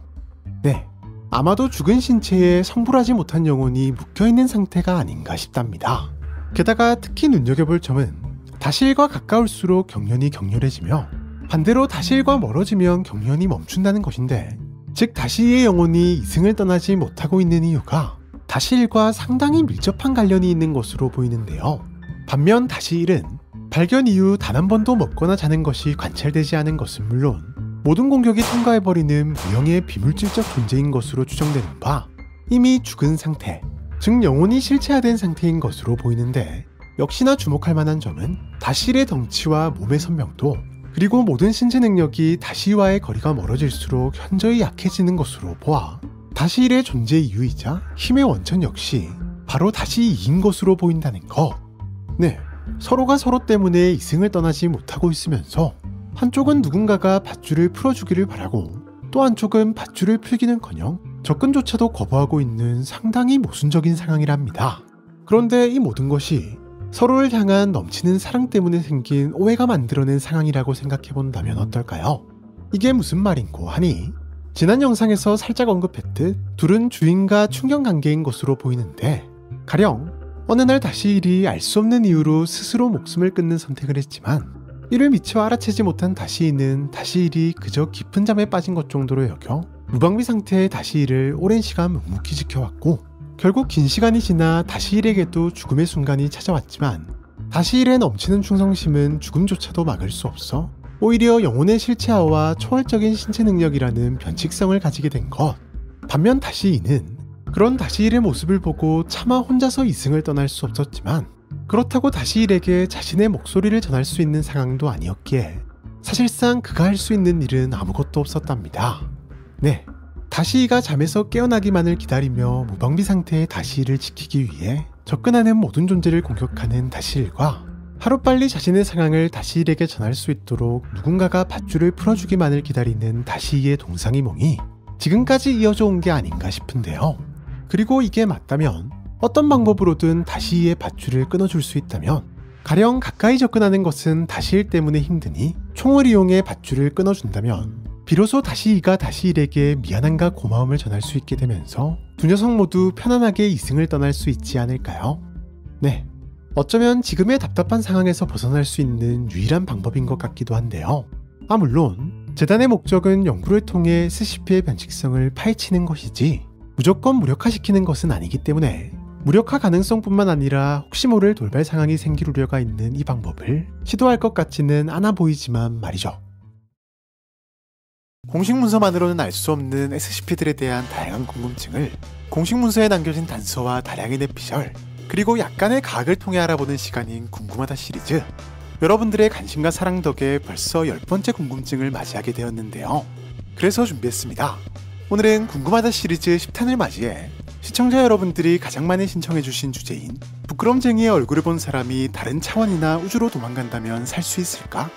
네, 아마도 죽은 신체에 성불하지 못한 영혼이 묵혀있는 상태가 아닌가 싶답니다. 게다가 특히 눈여겨볼 점은 다시일과 가까울수록 경련이 격렬해지며 반대로 다시일과 멀어지면 경련이 멈춘다는 것인데, 즉 다시이의 영혼이 이승을 떠나지 못하고 있는 이유가 다시일과 상당히 밀접한 관련이 있는 것으로 보이는데요. 반면 다시일은 발견 이후 단 한 번도 먹거나 자는 것이 관찰되지 않은 것은 물론 모든 공격이 통과해버리는 무형의 비물질적 존재인 것으로 추정되는 바, 이미 죽은 상태, 즉 영혼이 실체화된 상태인 것으로 보이는데, 역시나 주목할 만한 점은 다시일의 덩치와 몸의 선명도, 그리고 모든 신체 능력이 다시와의 거리가 멀어질수록 현저히 약해지는 것으로 보아 다시일의 존재 이유이자 힘의 원천 역시 바로 다시이인 것으로 보인다는 것. 네, 서로가 서로 때문에 이승을 떠나지 못하고 있으면서 한쪽은 누군가가 밧줄을 풀어주기를 바라고 또 한쪽은 밧줄을 풀기는커녕 접근조차도 거부하고 있는 상당히 모순적인 상황이랍니다. 그런데 이 모든 것이 서로를 향한 넘치는 사랑 때문에 생긴 오해가 만들어낸 상황이라고 생각해본다면 어떨까요? 이게 무슨 말인고 하니, 지난 영상에서 살짝 언급했듯 둘은 주인과 충경관계인 것으로 보이는데, 가령 어느 날 다시일이 알 수 없는 이유로 스스로 목숨을 끊는 선택을 했지만 이를 미처 알아채지 못한 다시이는 다시일이 그저 깊은 잠에 빠진 것 정도로 여겨 무방비 상태의 다시일을 오랜 시간 묵묵히 지켜왔고, 결국 긴 시간이 지나 다시일에게도 죽음의 순간이 찾아왔지만 다시일의 넘치는 충성심은 죽음조차도 막을 수 없어 오히려 영혼의 실체화와 초월적인 신체 능력이라는 변칙성을 가지게 된 것. 반면 다시이는 그런 다시일의 모습을 보고 차마 혼자서 이승을 떠날 수 없었지만, 그렇다고 다시일에게 자신의 목소리를 전할 수 있는 상황도 아니었기에 사실상 그가 할 수 있는 일은 아무것도 없었답니다. 네, 다시이가 잠에서 깨어나기만을 기다리며 무방비 상태의 다시이를 지키기 위해 접근하는 모든 존재를 공격하는 다시일과 하루빨리 자신의 상황을 다시일에게 전할 수 있도록 누군가가 밧줄을 풀어주기만을 기다리는 다시이의 동상이몽이 지금까지 이어져 온 게 아닌가 싶은데요. 그리고 이게 맞다면 어떤 방법으로든 다시이의 밧줄을 끊어줄 수 있다면, 가령 가까이 접근하는 것은 다시일 때문에 힘드니 총을 이용해 밧줄을 끊어준다면 비로소 다시이가 다시일에게 미안함과 고마움을 전할 수 있게 되면서 두 녀석 모두 편안하게 이승을 떠날 수 있지 않을까요? 네, 어쩌면 지금의 답답한 상황에서 벗어날 수 있는 유일한 방법인 것 같기도 한데요. 물론 재단의 목적은 연구를 통해 SCP의 변칙성을 파헤치는 것이지 무조건 무력화시키는 것은 아니기 때문에 무력화 가능성뿐만 아니라 혹시 모를 돌발 상황이 생길 우려가 있는 이 방법을 시도할 것 같지는 않아 보이지만 말이죠. 공식 문서만으로는 알 수 없는 SCP들에 대한 다양한 궁금증을 공식 문서에 남겨진 단서와 다량의 뇌피셜, 그리고 약간의 과학을 통해 알아보는 시간인 궁금하다 시리즈. 여러분들의 관심과 사랑 덕에 벌써 10번째 궁금증을 맞이하게 되었는데요. 그래서 준비했습니다. 오늘은 궁금하다 시리즈 10탄을 맞이해 시청자 여러분들이 가장 많이 신청해주신 주제인 부끄럼쟁이의 얼굴을 본 사람이 다른 차원이나 우주로 도망간다면 살 수 있을까?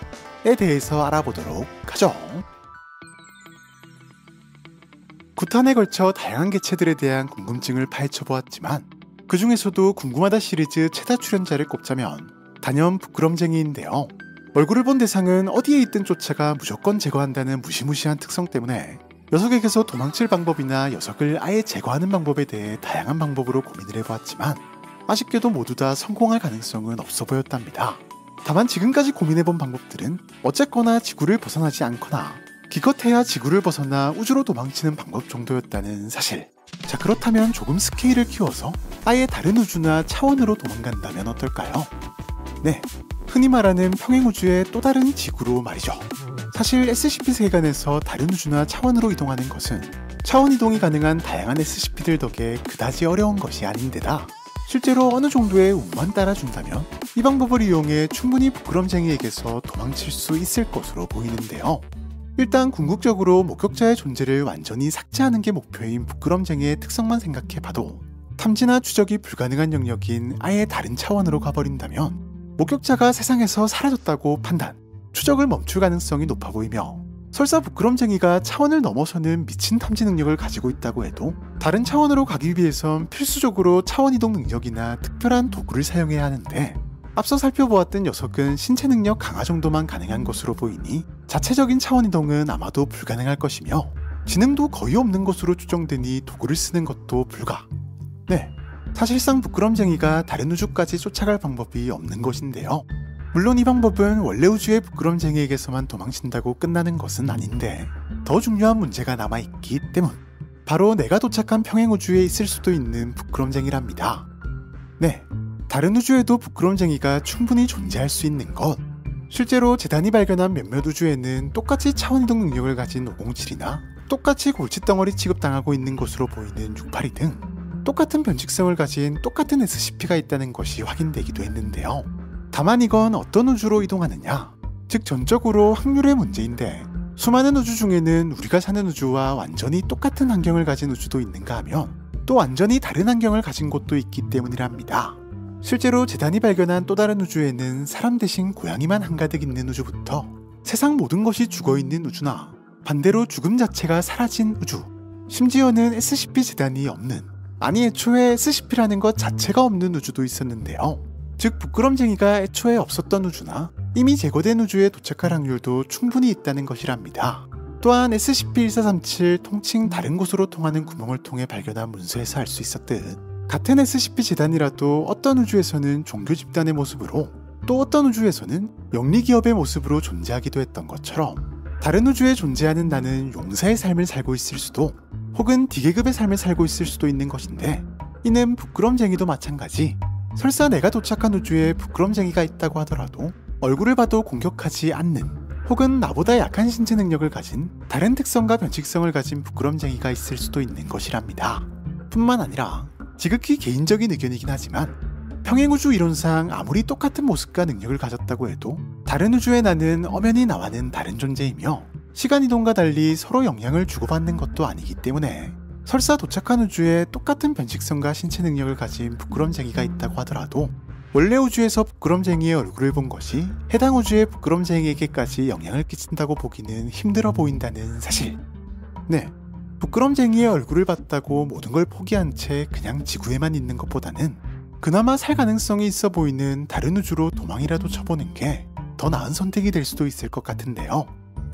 에 대해서 알아보도록 하죠. 9탄에 걸쳐 다양한 개체들에 대한 궁금증을 파헤쳐보았지만 그 중에서도 궁금하다 시리즈 최다 출연자를 꼽자면 단연 부끄럼쟁이인데요. 얼굴을 본 대상은 어디에 있든 쫓아가 무조건 제거한다는 무시무시한 특성 때문에 녀석에게서 도망칠 방법이나 녀석을 아예 제거하는 방법에 대해 다양한 방법으로 고민을 해보았지만 아쉽게도 모두 다 성공할 가능성은 없어 보였답니다. 다만 지금까지 고민해본 방법들은 어쨌거나 지구를 벗어나지 않거나 기껏해야 지구를 벗어나 우주로 도망치는 방법 정도였다는 사실. 자, 그렇다면 조금 스케일을 키워서 아예 다른 우주나 차원으로 도망간다면 어떨까요? 네, 흔히 말하는 평행우주의 또 다른 지구로 말이죠. 사실 SCP 세계관에서 다른 우주나 차원으로 이동하는 것은 차원 이동이 가능한 다양한 SCP들 덕에 그다지 어려운 것이 아닌데다 실제로 어느 정도의 운만 따라준다면 이 방법을 이용해 충분히 부끄럼쟁이에게서 도망칠 수 있을 것으로 보이는데요. 일단 궁극적으로 목격자의 존재를 완전히 삭제하는 게 목표인 부끄럼쟁이의 특성만 생각해봐도 탐지나 추적이 불가능한 영역인 아예 다른 차원으로 가버린다면 목격자가 세상에서 사라졌다고 판단, 추적을 멈출 가능성이 높아 보이며 설사 부끄럼쟁이가 차원을 넘어서는 미친 탐지 능력을 가지고 있다고 해도 다른 차원으로 가기 위해선 필수적으로 차원 이동 능력이나 특별한 도구를 사용해야 하는데 앞서 살펴보았던 녀석은 신체 능력 강화 정도만 가능한 것으로 보이니 자체적인 차원 이동은 아마도 불가능할 것이며 지능도 거의 없는 것으로 추정되니 도구를 쓰는 것도 불가. 네, 사실상 부끄럼쟁이가 다른 우주까지 쫓아갈 방법이 없는 것인데요. 물론 이 방법은 원래 우주의 부끄럼쟁이에게서만 도망친다고 끝나는 것은 아닌데 더 중요한 문제가 남아있기 때문 바로 내가 도착한 평행우주에 있을 수도 있는 부끄럼쟁이랍니다. 네, 다른 우주에도 부끄럼쟁이가 충분히 존재할 수 있는 것. 실제로 재단이 발견한 몇몇 우주에는 똑같이 차원이동 능력을 가진 507이나 똑같이 골칫덩어리 취급당하고 있는 것으로 보이는 682 등 똑같은 변칙성을 가진 똑같은 SCP가 있다는 것이 확인되기도 했는데요. 다만 이건 어떤 우주로 이동하느냐, 즉 전적으로 확률의 문제인데 수많은 우주 중에는 우리가 사는 우주와 완전히 똑같은 환경을 가진 우주도 있는가 하면 또 완전히 다른 환경을 가진 곳도 있기 때문이랍니다. 실제로 재단이 발견한 또 다른 우주에는 사람 대신 고양이만 한가득 있는 우주부터 세상 모든 것이 죽어있는 우주나 반대로 죽음 자체가 사라진 우주, 심지어는 SCP 재단이 없는, 아니 애초에 SCP라는 것 자체가 없는 우주도 있었는데요. 즉 부끄럼쟁이가 애초에 없었던 우주나 이미 제거된 우주에 도착할 확률도 충분히 있다는 것이랍니다. 또한 SCP-1437 통칭 다른 곳으로 통하는 구멍을 통해 발견한 문서에서 알 수 있었듯 같은 SCP 재단이라도 어떤 우주에서는 종교 집단의 모습으로 또 어떤 우주에서는 영리기업의 모습으로 존재하기도 했던 것처럼 다른 우주에 존재하는 나는 용사의 삶을 살고 있을 수도 혹은 D계급의 삶을 살고 있을 수도 있는 것인데 이는 부끄럼쟁이도 마찬가지. 설사 내가 도착한 우주에 부끄럼쟁이가 있다고 하더라도 얼굴을 봐도 공격하지 않는 혹은 나보다 약한 신체 능력을 가진 다른 특성과 변칙성을 가진 부끄럼쟁이가 있을 수도 있는 것이랍니다. 뿐만 아니라 지극히 개인적인 의견이긴 하지만 평행우주 이론상 아무리 똑같은 모습과 능력을 가졌다고 해도 다른 우주의 나는 엄연히 나와는 다른 존재이며 시간이동과 달리 서로 영향을 주고받는 것도 아니기 때문에 설사 도착한 우주에 똑같은 변칙성과 신체 능력을 가진 부끄럼쟁이가 있다고 하더라도 원래 우주에서 부끄럼쟁이의 얼굴을 본 것이 해당 우주의 부끄럼쟁이에게까지 영향을 끼친다고 보기는 힘들어 보인다는 사실. 네, 부끄럼쟁이의 얼굴을 봤다고 모든 걸 포기한 채 그냥 지구에만 있는 것보다는 그나마 살 가능성이 있어 보이는 다른 우주로 도망이라도 쳐보는 게 더 나은 선택이 될 수도 있을 것 같은데요.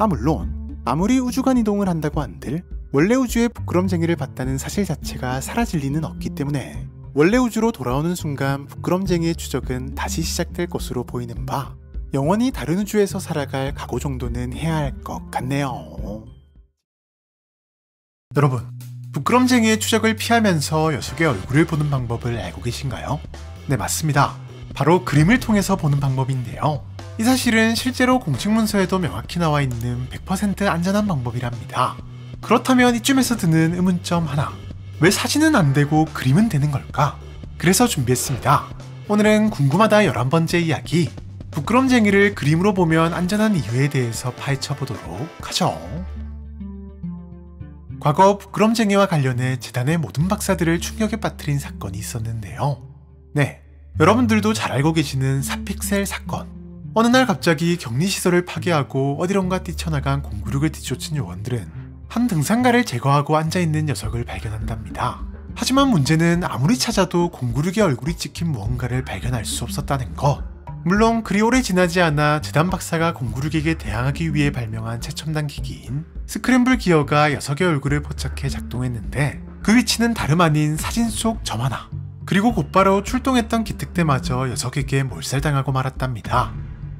물론 아무리 우주간 이동을 한다고 한들 원래 우주의 부끄럼쟁이를 봤다는 사실 자체가 사라질 리는 없기 때문에 원래 우주로 돌아오는 순간 부끄럼쟁이의 추적은 다시 시작될 것으로 보이는 바 영원히 다른 우주에서 살아갈 각오 정도는 해야 할 것 같네요. 여러분, 부끄럼쟁이의 추적을 피하면서 녀석의 얼굴을 보는 방법을 알고 계신가요? 네, 맞습니다. 바로 그림을 통해서 보는 방법인데요. 이 사실은 실제로 공식 문서에도 명확히 나와 있는 100% 안전한 방법이랍니다. 그렇다면 이쯤에서 드는 의문점 하나. 왜 사진은 안 되고 그림은 되는 걸까? 그래서 준비했습니다. 오늘은 궁금하다 11번째 이야기, 부끄럼쟁이를 그림으로 보면 안전한 이유에 대해서 파헤쳐 보도록 하죠. 과거 부끄럼쟁이와 관련해 재단의 모든 박사들을 충격에 빠뜨린 사건이 있었는데요. 네, 여러분들도 잘 알고 계시는 사픽셀 사건. 어느 날 갑자기 격리시설을 파괴하고 어디론가 뛰쳐나간 공구륙을 뒤쫓은 요원들은 한 등산가를 제거하고 앉아있는 녀석을 발견한답니다. 하지만 문제는 아무리 찾아도 공구륙의 얼굴이 찍힌 무언가를 발견할 수 없었다는 것. 물론 그리 오래 지나지 않아 재단 박사가 공구륙에게 대항하기 위해 발명한 최첨단 기기인 스크램블 기어가 녀석의 얼굴을 포착해 작동했는데 그 위치는 다름 아닌 사진 속 점 하나. 그리고 곧바로 출동했던 기특대마저 녀석에게 몰살당하고 말았답니다.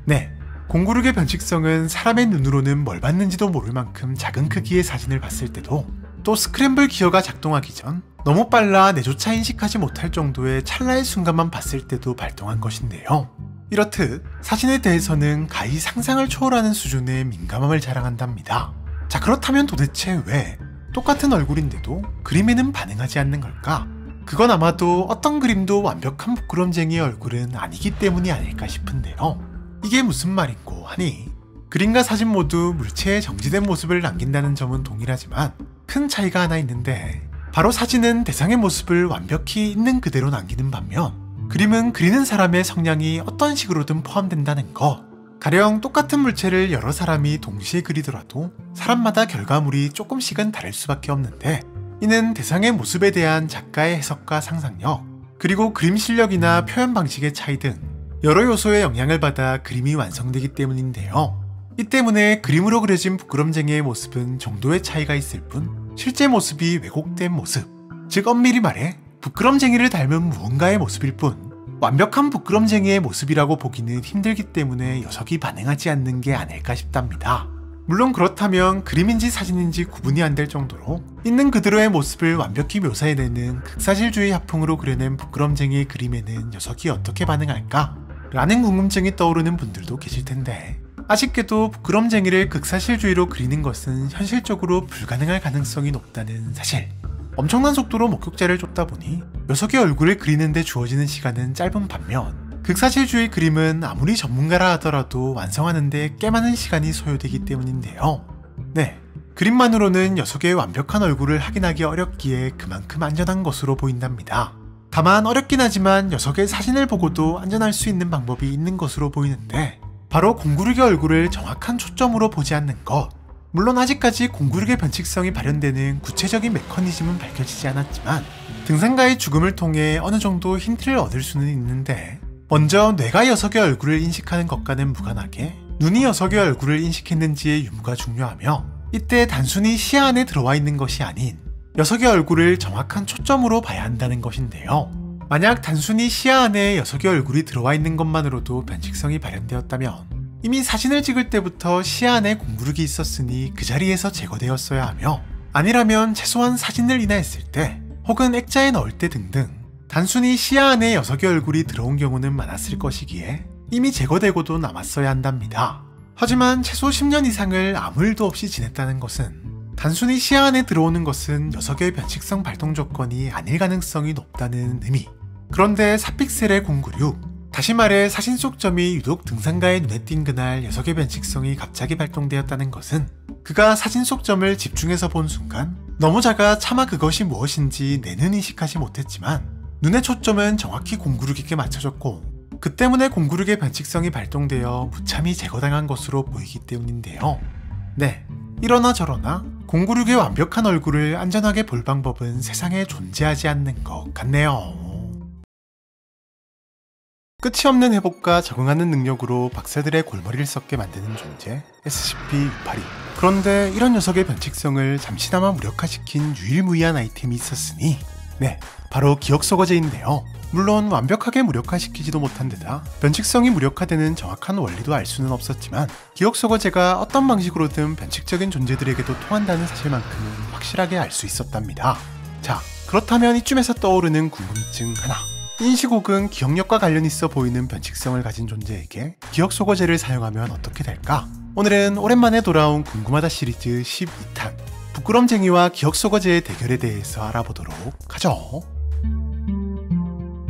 네, 공구르기의 변칙성은 사람의 눈으로는 뭘 봤는지도 모를 만큼 작은 크기의 사진을 봤을 때도, 또 스크램블 기어가 작동하기 전 너무 빨라 내조차 인식하지 못할 정도의 찰나의 순간만 봤을 때도 발동한 것인데요. 이렇듯 사진에 대해서는 가히 상상을 초월하는 수준의 민감함을 자랑한답니다. 자, 그렇다면 도대체 왜 똑같은 얼굴인데도 그림에는 반응하지 않는 걸까? 그건 아마도 어떤 그림도 완벽한 부끄럼쟁이의 얼굴은 아니기 때문이 아닐까 싶은데요. 이게 무슨 말인고 하니, 그림과 사진 모두 물체의 정지된 모습을 남긴다는 점은 동일하지만 큰 차이가 하나 있는데, 바로 사진은 대상의 모습을 완벽히 있는 그대로 남기는 반면 그림은 그리는 사람의 성향이 어떤 식으로든 포함된다는 것. 가령 똑같은 물체를 여러 사람이 동시에 그리더라도 사람마다 결과물이 조금씩은 다를 수밖에 없는데, 이는 대상의 모습에 대한 작가의 해석과 상상력, 그리고 그림 실력이나 표현 방식의 차이 등 여러 요소의 영향을 받아 그림이 완성되기 때문인데요. 이 때문에 그림으로 그려진 부끄럼쟁이의 모습은 정도의 차이가 있을 뿐 실제 모습이 왜곡된 모습, 즉 엄밀히 말해 부끄럼쟁이를 닮은 무언가의 모습일 뿐 완벽한 부끄럼쟁이의 모습이라고 보기는 힘들기 때문에 녀석이 반응하지 않는 게 아닐까 싶답니다. 물론 그렇다면 그림인지 사진인지 구분이 안 될 정도로 있는 그대로의 모습을 완벽히 묘사해내는 극사실주의 화풍으로 그려낸 부끄럼쟁이의 그림에는 녀석이 어떻게 반응할까? 라는 궁금증이 떠오르는 분들도 계실 텐데, 아쉽게도 부끄럼쟁이를 극사실주의로 그리는 것은 현실적으로 불가능할 가능성이 높다는 사실. 엄청난 속도로 목격자를 쫓다 보니 녀석의 얼굴을 그리는데 주어지는 시간은 짧은 반면, 극사실주의 그림은 아무리 전문가라 하더라도 완성하는데 꽤 많은 시간이 소요되기 때문인데요. 네, 그림만으로는 녀석의 완벽한 얼굴을 확인하기 어렵기에 그만큼 안전한 것으로 보인답니다. 다만 어렵긴 하지만 녀석의 사진을 보고도 안전할 수 있는 방법이 있는 것으로 보이는데, 바로 공구르기 얼굴을 정확한 초점으로 보지 않는 것. 물론 아직까지 공구르기의 변칙성이 발현되는 구체적인 메커니즘은 밝혀지지 않았지만 등산가의 죽음을 통해 어느 정도 힌트를 얻을 수는 있는데, 먼저 뇌가 녀석의 얼굴을 인식하는 것과는 무관하게 눈이 녀석의 얼굴을 인식했는지의 유무가 중요하며, 이때 단순히 시야 안에 들어와 있는 것이 아닌 녀석의 얼굴을 정확한 초점으로 봐야 한다는 것인데요. 만약 단순히 시야 안에 녀석의 얼굴이 들어와 있는 것만으로도 변칙성이 발현되었다면 이미 사진을 찍을 때부터 시야 안에 공구르기 있었으니 그 자리에서 제거되었어야 하며, 아니라면 최소한 사진을 인화했을 때 혹은 액자에 넣을 때 등등 단순히 시야 안에 녀석의 얼굴이 들어온 경우는 많았을 것이기에 이미 제거되고도 남았어야 한답니다. 하지만 최소 10년 이상을 아무 일도 없이 지냈다는 것은 단순히 시야 안에 들어오는 것은 녀석의 변칙성 발동 조건이 아닐 가능성이 높다는 의미. 그런데 4픽셀의 공구류, 다시 말해 사진 속 점이 유독 등산가의 눈에 띈 그날 녀석의 변칙성이 갑자기 발동되었다는 것은, 그가 사진 속 점을 집중해서 본 순간 너무 작아 차마 그것이 무엇인지 내는 인식하지 못했지만 눈의 초점은 정확히 공구르기에 맞춰졌고, 그 때문에 공구르기의 변칙성이 발동되어 무참히 제거당한 것으로 보이기 때문인데요. 네, 이러나 저러나 공구르기의 완벽한 얼굴을 안전하게 볼 방법은 세상에 존재하지 않는 것 같네요. 끝이 없는 회복과 적응하는 능력으로 박사들의 골머리를 썩게 만드는 존재 SCP-682. 그런데 이런 녀석의 변칙성을 잠시나마 무력화시킨 유일무이한 아이템이 있었으니, 네, 바로 기억소거제인데요. 물론 완벽하게 무력화시키지도 못한 데다 변칙성이 무력화되는 정확한 원리도 알 수는 없었지만, 기억소거제가 어떤 방식으로든 변칙적인 존재들에게도 통한다는 사실만큼은 확실하게 알 수 있었답니다. 자, 그렇다면 이쯤에서 떠오르는 궁금증 하나. 인식 혹은 기억력과 관련 있어 보이는 변칙성을 가진 존재에게 기억소거제를 사용하면 어떻게 될까? 오늘은 오랜만에 돌아온 궁금하다 시리즈 12탄 부끄럼쟁이와 기억소거제의 대결에 대해서 알아보도록 하죠.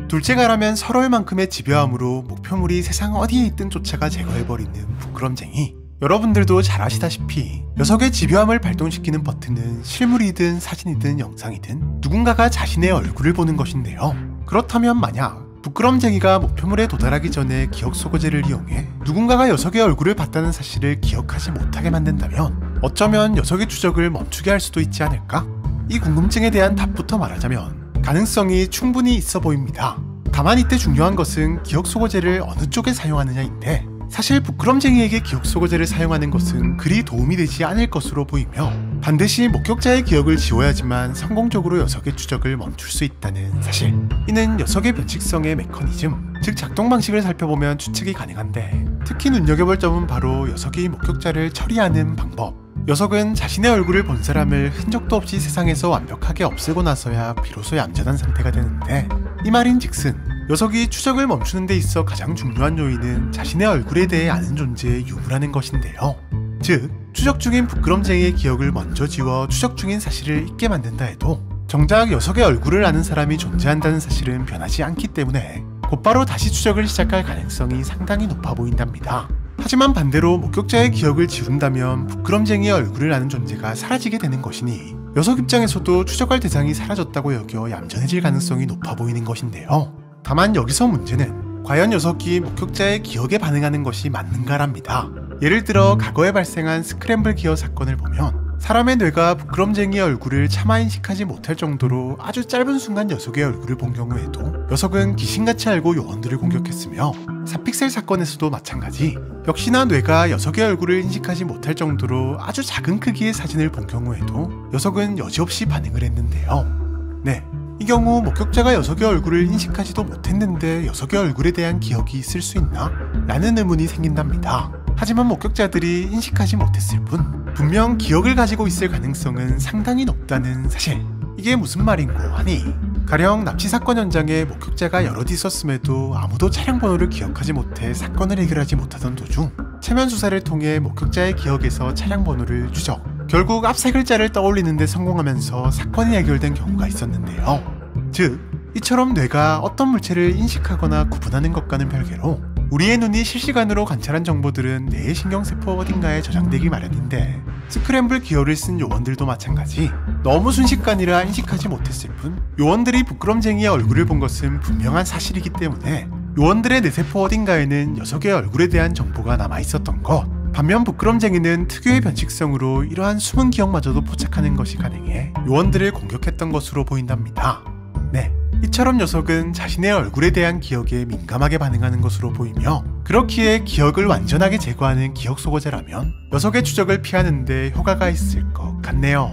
둘째가라면 서로일 만큼의 집요함으로 목표물이 세상 어디에 있든 쫓아가 제거해버리는 부끄럼쟁이. 여러분들도 잘 아시다시피 녀석의 집요함을 발동시키는 버튼은 실물이든 사진이든 영상이든 누군가가 자신의 얼굴을 보는 것인데요. 그렇다면 만약 부끄럼쟁이가 목표물에 도달하기 전에 기억소거제를 이용해 누군가가 녀석의 얼굴을 봤다는 사실을 기억하지 못하게 만든다면 어쩌면 녀석의 추적을 멈추게 할 수도 있지 않을까? 이 궁금증에 대한 답부터 말하자면 가능성이 충분히 있어 보입니다. 다만 이때 중요한 것은 기억소거제를 어느 쪽에 사용하느냐인데, 사실 부끄럼쟁이에게 기억소거제를 사용하는 것은 그리 도움이 되지 않을 것으로 보이며 반드시 목격자의 기억을 지워야지만 성공적으로 녀석의 추적을 멈출 수 있다는 사실. 이는 녀석의 변칙성의 메커니즘, 즉 작동 방식을 살펴보면 추측이 가능한데, 특히 눈여겨볼 점은 바로 녀석이 목격자를 처리하는 방법. 녀석은 자신의 얼굴을 본 사람을 흔적도 없이 세상에서 완벽하게 없애고 나서야 비로소 얌전한 상태가 되는데, 이 말인즉슨 녀석이 추적을 멈추는 데 있어 가장 중요한 요인은 자신의 얼굴에 대해 아는 존재의 유무라는 것인데요. 즉, 추적 중인 부끄럼쟁이의 기억을 먼저 지워 추적 중인 사실을 잊게 만든다 해도 정작 녀석의 얼굴을 아는 사람이 존재한다는 사실은 변하지 않기 때문에 곧바로 다시 추적을 시작할 가능성이 상당히 높아 보인답니다. 하지만 반대로 목격자의 기억을 지운다면 부끄럼쟁이의 얼굴을 아는 존재가 사라지게 되는 것이니 녀석 입장에서도 추적할 대상이 사라졌다고 여겨 얌전해질 가능성이 높아 보이는 것인데요. 다만 여기서 문제는 과연 녀석이 목격자의 기억에 반응하는 것이 맞는가랍니다. 예를 들어 과거에 발생한 스크램블 기어 사건을 보면 사람의 뇌가 부끄럼쟁이의 얼굴을 차마 인식하지 못할 정도로 아주 짧은 순간 녀석의 얼굴을 본 경우에도 녀석은 귀신같이 알고 요원들을 공격했으며, 사픽셀 사건에서도 마찬가지, 역시나 뇌가 녀석의 얼굴을 인식하지 못할 정도로 아주 작은 크기의 사진을 본 경우에도 녀석은 여지없이 반응을 했는데요. 네, 이 경우 목격자가 녀석의 얼굴을 인식하지도 못했는데 녀석의 얼굴에 대한 기억이 있을 수 있나? 라는 의문이 생긴답니다. 하지만 목격자들이 인식하지 못했을 뿐 분명 기억을 가지고 있을 가능성은 상당히 높다는 사실. 이게 무슨 말인고 하니, 가령 납치 사건 현장에 목격자가 여럿 있었음에도 아무도 차량 번호를 기억하지 못해 사건을 해결하지 못하던 도중 체면 수사를 통해 목격자의 기억에서 차량 번호를 추적, 결국 앞 세 글자를 떠올리는 데 성공하면서 사건이 해결된 경우가 있었는데요. 즉, 이처럼 뇌가 어떤 물체를 인식하거나 구분하는 것과는 별개로 우리의 눈이 실시간으로 관찰한 정보들은 뇌의 신경세포 어딘가에 저장되기 마련인데, 스크램블 기어를 쓴 요원들도 마찬가지, 너무 순식간이라 인식하지 못했을 뿐 요원들이 부끄럼쟁이의 얼굴을 본 것은 분명한 사실이기 때문에 요원들의 뇌세포 어딘가에는 녀석의 얼굴에 대한 정보가 남아있었던 것. 반면 부끄럼쟁이는 특유의 변칙성으로 이러한 숨은 기억마저도 포착하는 것이 가능해 요원들을 공격했던 것으로 보인답니다. 네, 이처럼 녀석은 자신의 얼굴에 대한 기억에 민감하게 반응하는 것으로 보이며, 그렇기에 기억을 완전하게 제거하는 기억소거제라면 녀석의 추적을 피하는 데 효과가 있을 것 같네요.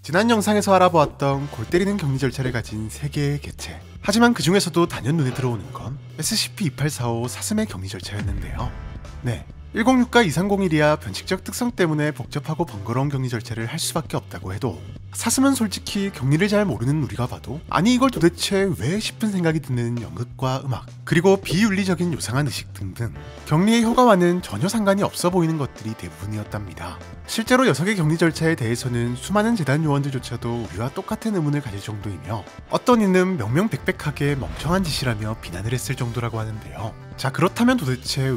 지난 영상에서 알아보았던 골 때리는 격리 절차를 가진 3개의 개체. 하지만 그 중에서도 단연 눈에 들어오는 건 SCP-2845 사슴의 격리 절차였는데요. 네, 106과 2301이야 변칙적 특성 때문에 복잡하고 번거로운 격리 절차를 할 수밖에 없다고 해도, 사슴은 솔직히 격리를 잘 모르는 우리가 봐도 아니 이걸 도대체 왜 싶은 생각이 드는 연극과 음악, 그리고 비윤리적인 요상한 의식 등등 격리의 효과와는 전혀 상관이 없어 보이는 것들이 대부분이었답니다. 실제로 녀석의 격리 절차에 대해서는 수많은 재단 요원들조차도 우리와 똑같은 의문을 가질 정도이며, 어떤 이는 명명백백하게 멍청한 짓이라며 비난을 했을 정도라고 하는데요. 자, 그렇다면 도대체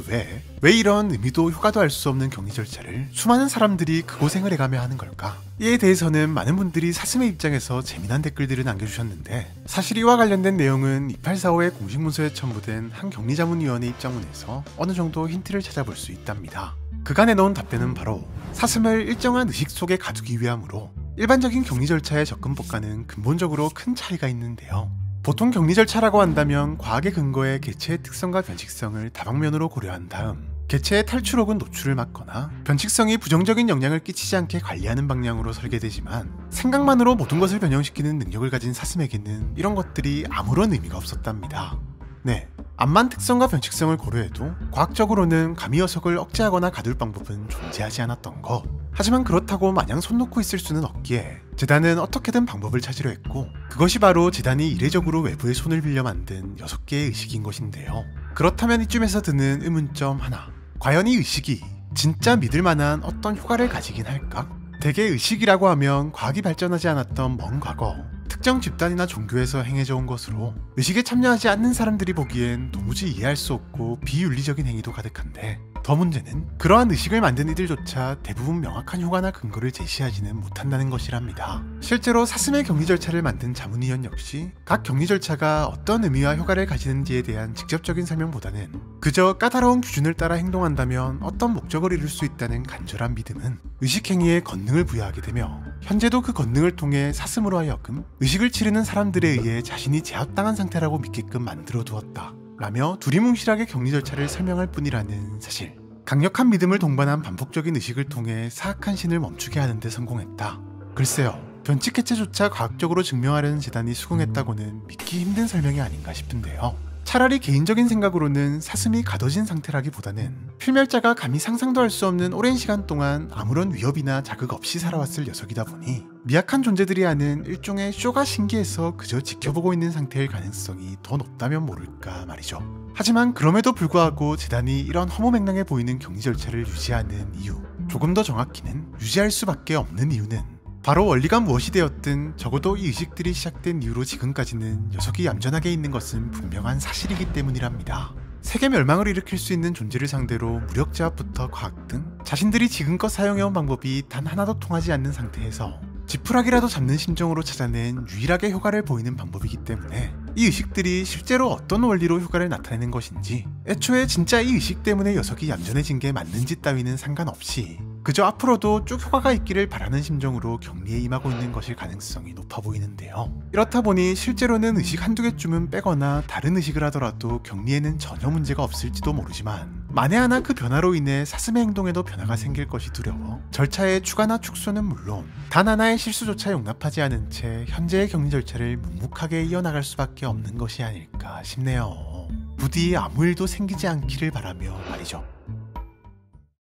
왜 이런 의미도 효과도 알 수 없는 격리 절차를 수많은 사람들이 그 고생을 해가며 하는 걸까? 이에 대해서는 많은 분들이 사슴의 입장에서 재미난 댓글들을 남겨주셨는데, 사실 이와 관련된 내용은 2845의 공식 문서에 첨부된 한 격리자문위원회 입장문에서 어느 정도 힌트를 찾아볼 수 있답니다. 그가 내놓은 답변은 바로 사슴을 일정한 의식 속에 가두기 위함으로 일반적인 격리 절차의 접근법과는 근본적으로 큰 차이가 있는데요. 보통 격리 절차라고 한다면 과학의 근거에 개체의 특성과 변칙성을 다방면으로 고려한 다음 개체의 탈출 혹은 노출을 막거나 변칙성이 부정적인 영향을 끼치지 않게 관리하는 방향으로 설계되지만, 생각만으로 모든 것을 변형시키는 능력을 가진 사슴에게는 이런 것들이 아무런 의미가 없었답니다. 네, 암만 특성과 변칙성을 고려해도 과학적으로는 감히 녀석을 억제하거나 가둘 방법은 존재하지 않았던 것. 하지만 그렇다고 마냥 손 놓고 있을 수는 없기에 재단은 어떻게든 방법을 찾으려 했고, 그것이 바로 재단이 이례적으로 외부의 손을 빌려 만든 6개의 의식인 것인데요. 그렇다면 이쯤에서 드는 의문점 하나, 과연 이 의식이 진짜 믿을 만한 어떤 효과를 가지긴 할까? 대개 의식이라고 하면 과학이 발전하지 않았던 먼 과거, 특정 집단이나 종교에서 행해져 온 것으로 의식에 참여하지 않는 사람들이 보기엔 도무지 이해할 수 없고 비윤리적인 행위도 가득한데, 더 문제는 그러한 의식을 만든 이들조차 대부분 명확한 효과나 근거를 제시하지는 못한다는 것이랍니다. 실제로 사슴의 격리 절차를 만든 자문위원 역시 각 격리 절차가 어떤 의미와 효과를 가지는지에 대한 직접적인 설명보다는 그저 까다로운 기준을 따라 행동한다면 어떤 목적을 이룰 수 있다는 간절한 믿음은 의식행위에 권능을 부여하게 되며, 현재도 그 권능을 통해 사슴으로 하여금 의식을 치르는 사람들에 의해 자신이 제압당한 상태라고 믿게끔 만들어 두었다 라며 두리뭉실하게 격리 절차를 설명할 뿐이라는 사실. 강력한 믿음을 동반한 반복적인 의식을 통해 사악한 신을 멈추게 하는 데 성공했다. 글쎄요, 변칙 해체조차 과학적으로 증명하려는 재단이 수긍했다고는 믿기 힘든 설명이 아닌가 싶은데요. 차라리 개인적인 생각으로는 사슴이 가둬진 상태라기보다는 필멸자가 감히 상상도 할 수 없는 오랜 시간 동안 아무런 위협이나 자극 없이 살아왔을 녀석이다 보니 미약한 존재들이 하는 일종의 쇼가 신기해서 그저 지켜보고 있는 상태일 가능성이 더 높다면 모를까 말이죠. 하지만 그럼에도 불구하고 재단이 이런 허무맹랑해 보이는 격리 절차를 유지하는 이유, 조금 더 정확히는 유지할 수밖에 없는 이유는 바로 원리가 무엇이 되었든 적어도 이 의식들이 시작된 이후로 지금까지는 녀석이 얌전하게 있는 것은 분명한 사실이기 때문이랍니다. 세계 멸망을 일으킬 수 있는 존재를 상대로 무력 제압부터 과학 등 자신들이 지금껏 사용해온 방법이 단 하나도 통하지 않는 상태에서 지푸라기라도 잡는 심정으로 찾아낸 유일하게 효과를 보이는 방법이기 때문에 이 의식들이 실제로 어떤 원리로 효과를 나타내는 것인지, 애초에 진짜 이 의식 때문에 녀석이 얌전해진 게 맞는지 따위는 상관없이 그저 앞으로도 쭉 효과가 있기를 바라는 심정으로 격리에 임하고 있는 것일 가능성이 높아 보이는데요. 이렇다 보니 실제로는 의식 한두 개쯤은 빼거나 다른 의식을 하더라도 격리에는 전혀 문제가 없을지도 모르지만, 만에 하나 그 변화로 인해 사슴의 행동에도 변화가 생길 것이 두려워 절차의 추가나 축소는 물론 단 하나의 실수조차 용납하지 않은 채 현재의 격리 절차를 묵묵하게 이어나갈 수밖에 없는 것이 아닐까 싶네요. 부디 아무 일도 생기지 않기를 바라며 말이죠.